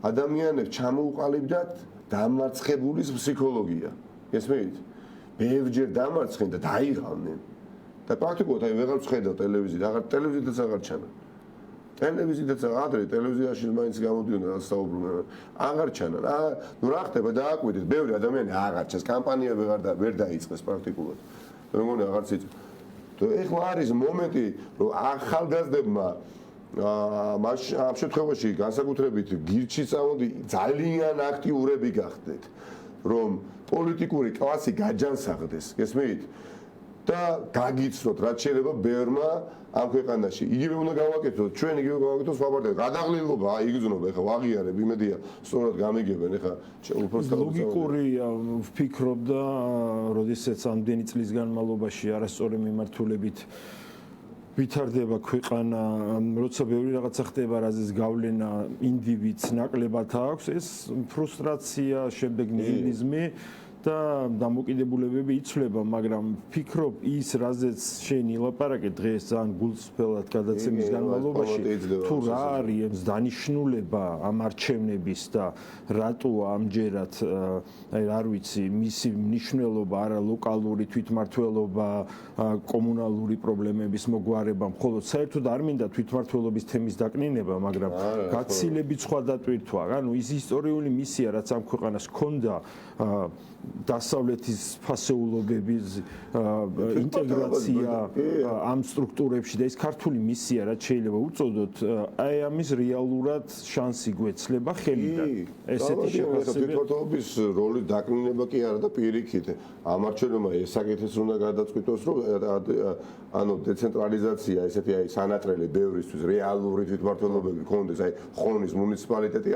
ადამიანებს ჩამოუყალიბდათ დამარცხებულის ფსიქოლოგია. გესმით? ბევრჯერ დამარცხენ და დაიღალნენ. და პრაქტიკულად აი ვეღარ ვხედავ ტელევიზიით, ტელევიზიითაც აღარ ჩანა. ტელევიზიითაც ადრე ტელევიზიაში მაინც გამოდიოდნენ და საუბრობდნენ. აღარ ჩანა. ნუ რა ხდება დააკვირდით, ბევრი ადამიანი აღარ ჩანს, კამპანია ვერ დაიწყეს პრაქტიკულად. მე მგონი აღარც იწყება. ეხლა არის მომენტი, რომ ახალგაზრდებმა ამ შემთხვევაში განსაკუთრებით გირჩი წამოდი ძალიან აქტიურები გახდეთ, რომ პოლიტიკური კლასი გაჯანსაღდეს, გესმით? და გაგიცნოთ, რაც შეიძლება ბევრმა ამ ქვეყანაში. იგივე უნდა გავაკეთოთ, ჩვენ იგივე გავაკეთოთ სხვა პარტიას. გადაღლილობა იგრძნობა, ეხლა ვაღიარებ, იმედია, სწორად გამიგებენ, ეხლა უბრალოდ ლოგიკურია, ვფიქრობ და როდესაც ამდენი წლის განმავლობაში არასწორი მიმართულებით ვითარდება ქვეყანა, როცა ბევრი რაღაცა ხდება, რაზეც გავლენა ინდივიდს ნაკლებად აქვს, ეს ფრუსტრაცია, შემდეგ ნიჰილიზმი და დამოკიდებულებები იცვლება, მაგრამ ფიქრობ ის, რაზეც შენ ილაპარაკე დღეს ძალიან გულწრფელად გადაცემის განმავლობაში, თუ რა არის დანიშნულება ამ არჩევნების და რატოა ამჯერად, აი არ ვიცი, მისი მნიშვნელობა არა ლოკალური თვითმმართველობა, კომუნალური პრობლემების მოგვარება, მხოლოდ საერთოდ არ მინდა თვითმმართველობის თემის დაკნინება, მაგრამ გაცილებით სხვა დატვირთვა, ანუ ის ისტორიული მისია, რაც ამ ქვეყანას ჰქონდა, დასავლეთის ფასეულობების ინტეგრაცია ამ სტრუქტურებში და ეს ქართული მისია, რაც შეიძლება უწოდოთ, აი ამის რეალურად შანსი გვეცლება ხელიდან. ესეთი შეფასება თვითმმართველობის როლის დაკნინება კი არა და პირიქით ამარჩევნებმა ესაკეთეს უნდა გადაწყვიტოს, რომ ანუ დეცენტრალიზაცია, ესეთი აი სანატრელი ბევრისთვის რეალური თვითმმართველობები ქონდეს, აი ხონის მუნიციპალიტეტი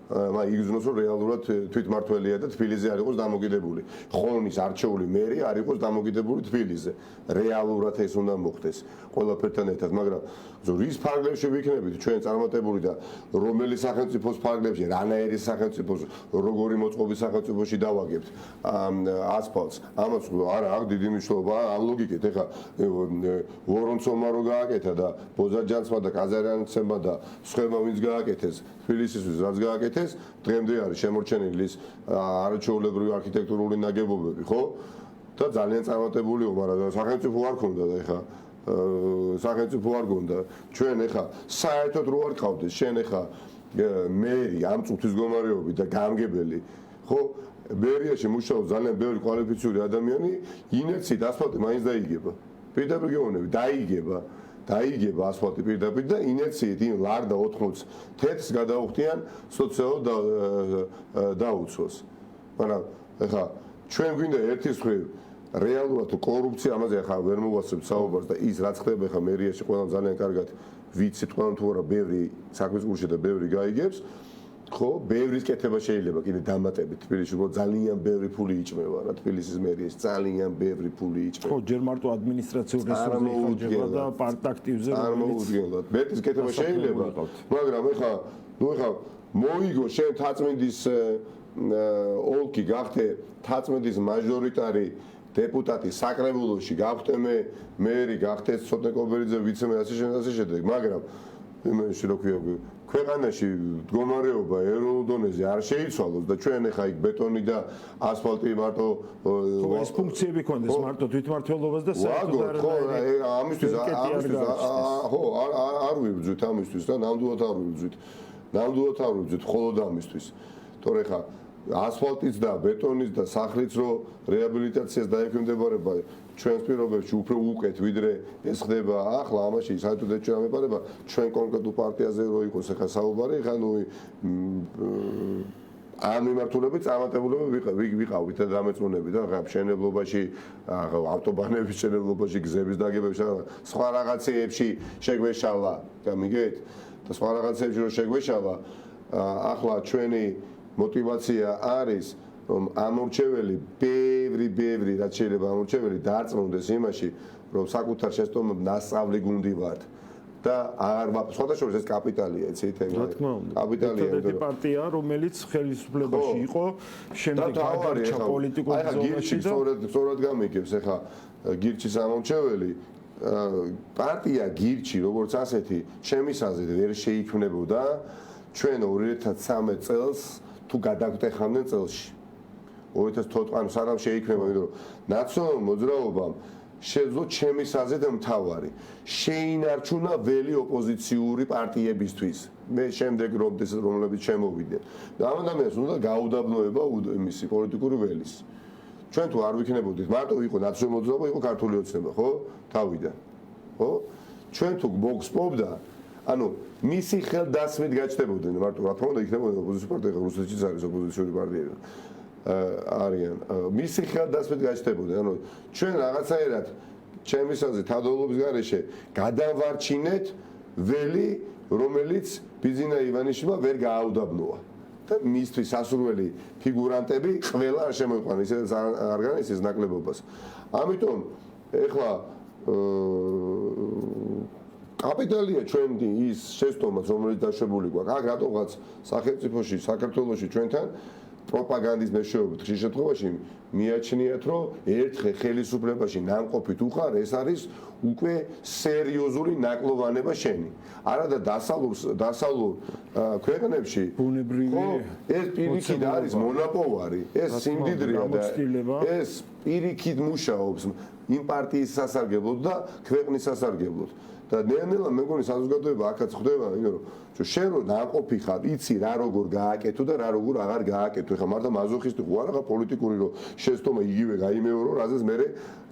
იგრძნოს, რომ რეალურად თვითმმართველია და თბილისზე არ იყოს დამოკიდებული. ხონის არჩეული მერი არ იყოს დამოკიდებული თბილისზე. რეალურად ეს უნდა მოხდეს ყველაფერთან ერთად, მაგრამ რის ფარგლებში ვიქნებით ჩვენ წარმატებული და რომელი სახელმწიფოს ფარგლებში, რანაირი სახელმწიფოს, როგორი მოწყობის სახელმწიფოში დავაგებთ ასფალტს. ამას არა აქვს დიდი მნიშვნელობა ამ ლოგიკით. ეხლა ვორონცოვმა რო გააკეთა და ბოზაჯანცმა და კაზარიანცემმა და სხვებმა ვინც გააკეთეს თბილისისთვის რაც გააკეთეს დღემდე არის შემორჩენილი ის არაჩვეულებრივი არქიტექტურული ნაგებობები ხო და ძალიან წარმატებულიო მაგრამ სახელმწიფო არ ქონდა და ეხა სახელმწიფო არ გონდა ჩვენ ეხა საერთოდ რო არ ყავდეს შენ ეხა მერი ამ წუთის მდგომარეობით და გამგებელი ხო ბერიაში მუშაობს ძალიან ბევრი კვალიფიციური ადამიანი ინერციით ასფალტი მაინც დაიგება პირდაპირ გეუბნები დაიგება ასფალტი პირდაპირ და ინერციით იმ ლარდა 80 თეთრს გადაუხდიან სოციალურ დაუცვას მაგრამ ეხა ჩვენ გვინდა ერთის მხრივ რეალურად კორუფცია ამაზე ახლა ვერ მოვასწრებ საუბარს და ის რაც ხდება ახლა მერიაში ყველამ ძალიან კარგად ვიცით ყველამ თუ არა ბევრი საქმის გულში და ბევრი გაიგებს ხო ბევრის კეთება შეიძლება კიდე დამატებით თბილისში უფრო ძალიან ბევრი ფული იჭმევა რა თბილისის მერიის ძალიან ბევრი ფული იჭმევა ხო ჯერ მარტო ადმინისტრაციულ რესურსებს იხარჯება და პარტაქტივზე არ მოუდგენლად მეტის კეთება შეიძლება მაგრამ ეხლა მოიგო შენ თაწმინდის ოლქი გახდე თაწმინდის მაჟორიტარი დეპუტატი საკრებულოში გავხდე მერი გახდე ცოტნე კობერიძე ვიცე-მერი ასე შემდეგ მაგრამ იმაში რო ქვია ქვეყანაში მდგომარეობა ეროვნულ დონეზე არ შეიცვალოს და ჩვენ ახლა იქ ბეტონი და ასფალტი მარტო ეს ფუნქციები კონდეს მარტო თვითმმართველობას და საერთოდ ამისთვის ხო არ ვიბრძვით ამისთვის და ნამდვილად არ ვიბრძვით მხოლოდ ამისთვის თორე ხა ასფალტიც და ბეტონის და სახლიც რო რეაბილიტაციას დაექვემდებარება ჩვენს პირობებში უფრო უკეთ ვიდრე ეს ხდება ახლა ამაში საერთოდ ეს ჩვენ ამეპარება ჩვენ კონკრეტულ პარტიაზე რო იყოს ახლა საუბარი ხა ნუ ამ მიმართულებით წარმატებულები ვიყავით და დამეწმუნები და ხა მშენებლობაში ავტობანების მშენებლობაში გზების დაგებებში სხვა რაღაცეებში შეგვეშალა გამიგეთ და სხვა რაღაცეებში რო შეგვეშალა ახლა ჩვენი мотивация არის რომ ამორჩეველი ბევრი რაც შეიძლება ამორჩეველი დარწმუნდეს იმაში რომ საკუთარ შეცდომებს ნასწავლი გუნდი ვართ და არ სხვადასხვა ეს კაპიტალია იცით კაპიტალია ეს პარტია რომელიც ხელისუფლებაში იყო შემდეგ გადარჩა პოლიტიკურ ზონაში და სწორად გამიგებს ახლა გირჩის ამორჩეველი პარტია გირჩი როგორც ასეთი ჩემის აზრით ვერ შეიქმნებოდა ჩვენ 2013 წელს თუ გადაგტეხავდნენ წელში 2014 ანუ სანამ შეიქმნება იმიტომ რომ ნაციონალურ მოძრაობამ შეძლო ჩემის აზრით მთავარი შეინარჩუნა ველი ოპოზიციური პარტიებისთვის მე შემდეგ რომლებიც შემოვიდნენ და ამ ადამიანს უნდა გაუდაბნოება იმისი პოლიტიკური ველის ჩვენ თუ არ ვიქნებოდით მარტო იყო ნაციონალური მოძრაობა იყო ქართული ოცნება ხო თავიდან ხო ჩვენ თუ მოგსპობდა ანუ მისი ხელდასმით გაჩნდებოდნენ მარტო რა თქმა უნდა იქნებოდა ოპოზიციური პარტია რუსეთშიც არის ოპოზიციური პარტიები არიან მისი ხელდასმით გაჩნდებოდნენ ანუ ჩვენ რაღაცაერად ჩემის აზრით თავდადლობის გარეშე გადავარჩინეთ ველი რომელიც ბიზინა ივანიშვილმა ვერ გააუდაბნოა და მისთვის სასურველი ფიგურანტები ყველა არ შემოიყვანა ისე არ განიცდის ნაკლებობას ამიტომ ეხლა კაპიტალია ჩვენი ის შეცდომაც რომელიც დაშვებული გვაქვს აქ რატომღაც სახელმწიფოში საქართველოში ჩვენთან პროპაგანდის მეშვეობით ხშირ შემთხვევაში მიაჩნიათ რომ ერთხელ ხელისუფლებაში ნამყოფით უხარ ეს არის უკვე სერიოზული ნაკლოვანება შენი არა და დასავლურ ქვეყნებში ბუნებრივი ეს პირიქით არის მონაპოვარი ეს სიმდიდრეა და ეს პირიქით მუშაობს იმ პარტიის სასარგებლოდ და ქვეყნის სასარგებლოდ და ნელ-ნელა მე მგონი საზოგადოება აქაც ხდება იმიტომ რომ შენ რო ნაყოფი ხარ იცი რა როგორ გააკეთო და რა როგორ აღარ გააკეთო ეხლა მარტო მაზოხისტი ხო არა პოლიტიკური რო შეცდომა იგივე გაიმეორო რაზეც მე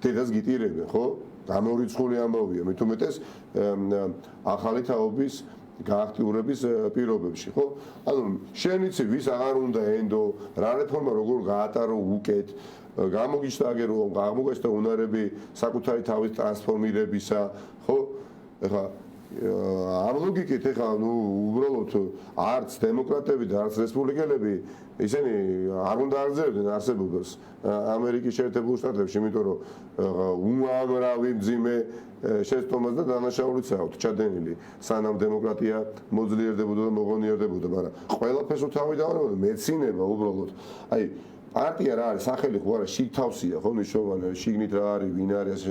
დედას გიტირებენ ხო გამორიცხული ამბავია მით უმეტეს ახალი თაობის გააქტიურების პირობებში ხო ანუ შენ იცი ვის აღარ უნდა ენდო რა რეფორმა როგორ გაატარო უკეთ გამოგიშტაგერო გამოგეშთა უნარები საკუთარი თავის ტრანსფორმირებისა ხო ეხლა ამ ლოგიკით ეხლა ნუ უბრალოდ არც დემოკრატები და არც რესპუბლიკელები ისინი არ უნდა აღზევდნენ არსებობას ამერიკის შეერთებულ შტატებში იმიტომ რომ უამრავი მძიმე შეცდომას და დანაშაულიც აქვს ჩადენილი სანამ დემოკრატია მოძლიერდებოდა და მოღონიერდებოდა მაგრამ ყველაფერს თავი დავანებოდა მეცინება უბრალოდ აი პარტია რა არის სახელი ხო არა შიგთავსია ხო მნიშვნელოვანია შიგნით რა არის ვინ არის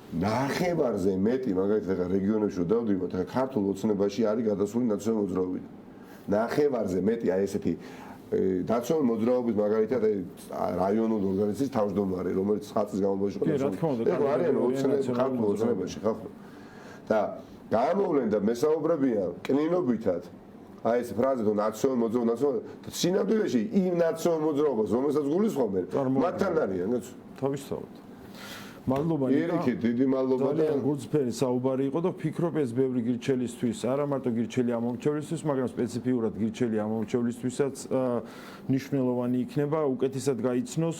ნახევარზე მეტი მაგალითად ახლა რეგიონებში დავდივართ, ახლა ქართულ ოცნებაში არის გადასული ნაციონალური მოძრაობიდან. ნახევარზე მეტი აი ესეთი ნაციონალური მოძრაობის მაგალითად რაიონული ორგანიზაციის თავმჯდომარე, რომელიც 9 წლის განმავლობაში იყო არიან ქართულ ოცნებაში ხალხო. და გამოვლენ და მესაუბრებიან კნინობითად აი ეს ფრაზა თუ ნაციონალური მოძრაობა და სინამდვილეში იმ ნაციონალურ მოძრაობას რომელსაც გულისხმობენ მათთან არიან თავისთავად მადლობა ნიკა დიდი მადლობა ძალიან გულწრფელი საუბარი იყო და ვფიქრობ ეს ბევრი გირჩელისთვის არა მარტო გირჩელი ამომრჩევლისთვის მაგრამ სპეციფიურად გირჩელი ამომრჩევლისთვისაც ნიშნულოვანი იქნება უკეთესად გაიცნოს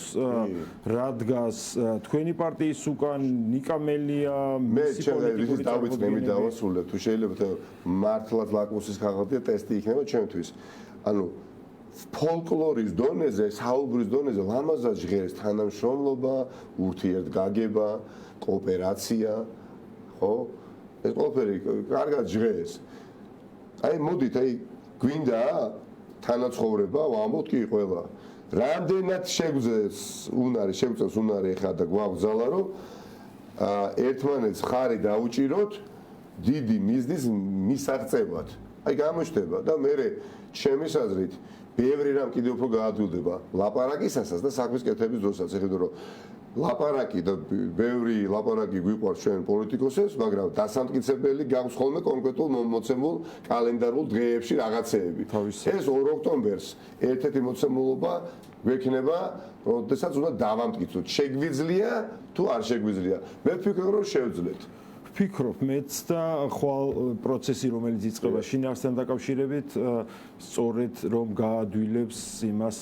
რა დგას თქვენი პარტიის უკან ნიკა მელია მე ჩემთვის დავიწყე მე დავასრულებ თუ შეიძლება მართლაც ლაკმუსის ქაღალდია ტესტი იქნება ჩემთვის ანუ ფოლკლორის დონეზე, საუბრის დონეზე ლამაზად ჟღერს თანამშრომლობა, ურთიერთგაგება, კოოპერაცია, ხო? ეს ყველაფერი კარგად ჟღერს. აი მოდით, აი გვინდა თანაცხოვრება, ვამბობთ კი ყველა. რამდენად შეგვძეს უნარი ხა და გვაგზალა რომ ერთმანეთს ხარი დაუჭიროთ დიდი მიზნის მისაღწევად. აი გამოჩნდება და მე ჩემის აზრით ბევრი რამ კიდევ უფრო გაადვილდება ლაპარაკისასაც და საქმის კეთების დროსაც. ეხლა რომ ლაპარაკი და ბევრი ლაპარაკი გვიყვარს ჩვენ პოლიტიკოსებს, მაგრამ დასამტკიცებელი გავს ხოლმე კონკრეტულ მომოცემულ კალენდარულ დღეებში რაღაცეები. ეს 2 ოქტომბერს ერთ-ერთი მოცემულობა გვექნება, როდესაც უნდა დავამტკიცოთ. შეგვიძლია თუ არ შეგვიძლია. მე ვფიქრობ, რომ შევძლეთ. ვფიქრობ მეც და ხვალ პროცესი რომელიც იწყება შინაარსთან დაკავშირებით სწორედ რომ გაადვილებს იმას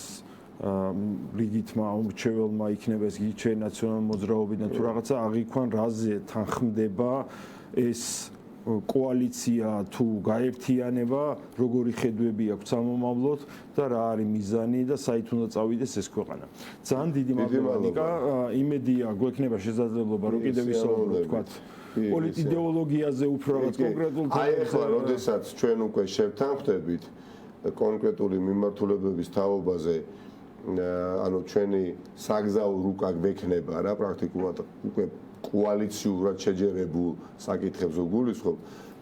რიგითმა უმრჩეველმა იქნება ეს გირჩე ნაციონალურ მოძრაობიდან თუ რაღაცა აღიქვან რაზე თანხმდება ეს კოალიცია თუ გაერთიანება როგორი ხედვები აქვს ამომავლოდ და რა არის მიზანი და საით უნდა წავიდეს ეს ქვეყანა. ძალიან დიდი მადლობა ნიკა იმედია გვექნება შესაძლებლობა რომ კიდევ ვისაუბროთ თქვათ პოლიტიდეოლოგიაზე უფრო რაღაც კონკრეტულ აი ახლა როდესაც ჩვენ უკვე შევთანხმდებით კონკრეტული მიმართულებების თაობაზე ანუ ჩვენი საგზაო რუკა გვექნება რა პრაქტიკულად უკვე კოალიციურად შეჯერებულ საკითხებს ვგულისხმობ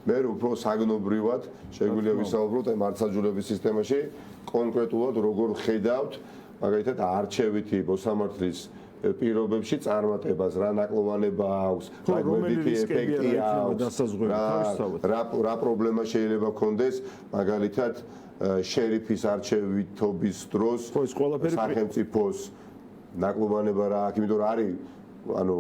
მე უფრო საგნობრივად შეგვიძლია ვისაუბროთ აი მართლმსაჯულების სისტემაში კონკრეტულად როგორ ხედავთ მაგალითად არჩევითი მოსამართლის პირობებში წარმატებას რა ნაკლოვანება აქვს, რა გვერდითი ეფექტი აქვს, რა პრობლემა შეიძლება გქონდეს, მაგალითად შერიფის არჩევითობის დროს სახელმწიფოს ნაკლოვანება რა აქვს, იმიტომ რომ არის ანუ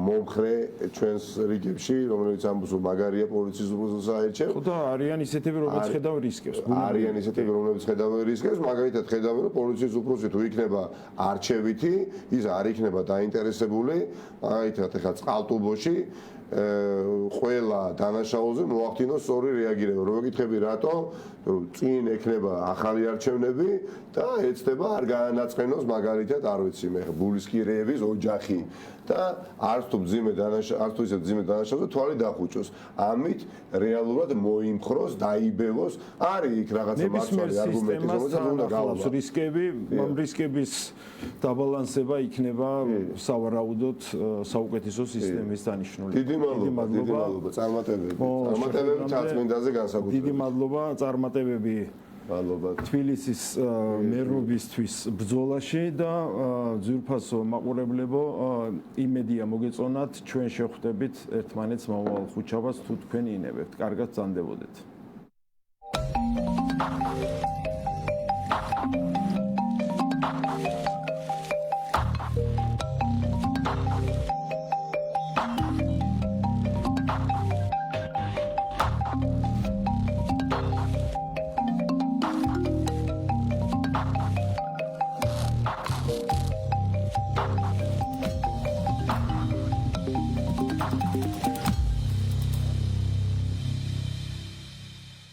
მომხრე ჩვენს რიგებში, რომელიც ამბობს რომ მაგარია პოლიციის უფროსს აერჩევ. ხო და არიან ისეთები, რომლებიც ხედავენ რისკებს. არიან ისეთები, რომლებიც ხედავენ რისკებს, მაგალითად ხედავენ რომ პოლიციის უფროსი თუ იქნება არჩევითი, ის არ იქნება დაინტერესებული, მაგალითად ეხლა წყალტუბოში ყველა დანაშაულზე მოახდინოს სწორი რეაგირება. რომ მეკითხები რატო? წინ ექნება ახალი არჩევნები და ეცდება არ გაანაწყენოს მაგალითად არ ვიცი მე ბულისკირეების ოჯახი და არც თუ ისე მძიმე დანაშაულზე თვალი დახუჭოს. ამით რეალურად მოიმხროს, დაიბევოს, არის იქ რაღაცა მართალი არგუმენტი, რომელსაც უნდა გავაბა. რისკები, ამ რისკების დაბალანსება იქნება სავარაუდოდ საუკეთესო სისტემის დანიშნული. დიდი მადლობა, წარმატებები. წარმატებები თაცმინდაზე განსაკუთრებით. დიდი მადლობა, წარმატებები. მადლობა. თბილისის მერობისთვის ბრძოლაში და ძვირფასო მაყურებლებო, იმედია მოგეწონათ, ჩვენ შევხვდებით ერთმანეთს მომავალ ხუთშაბათს თუ თქვენ ინებებთ. კარგად წანდებოდეთ.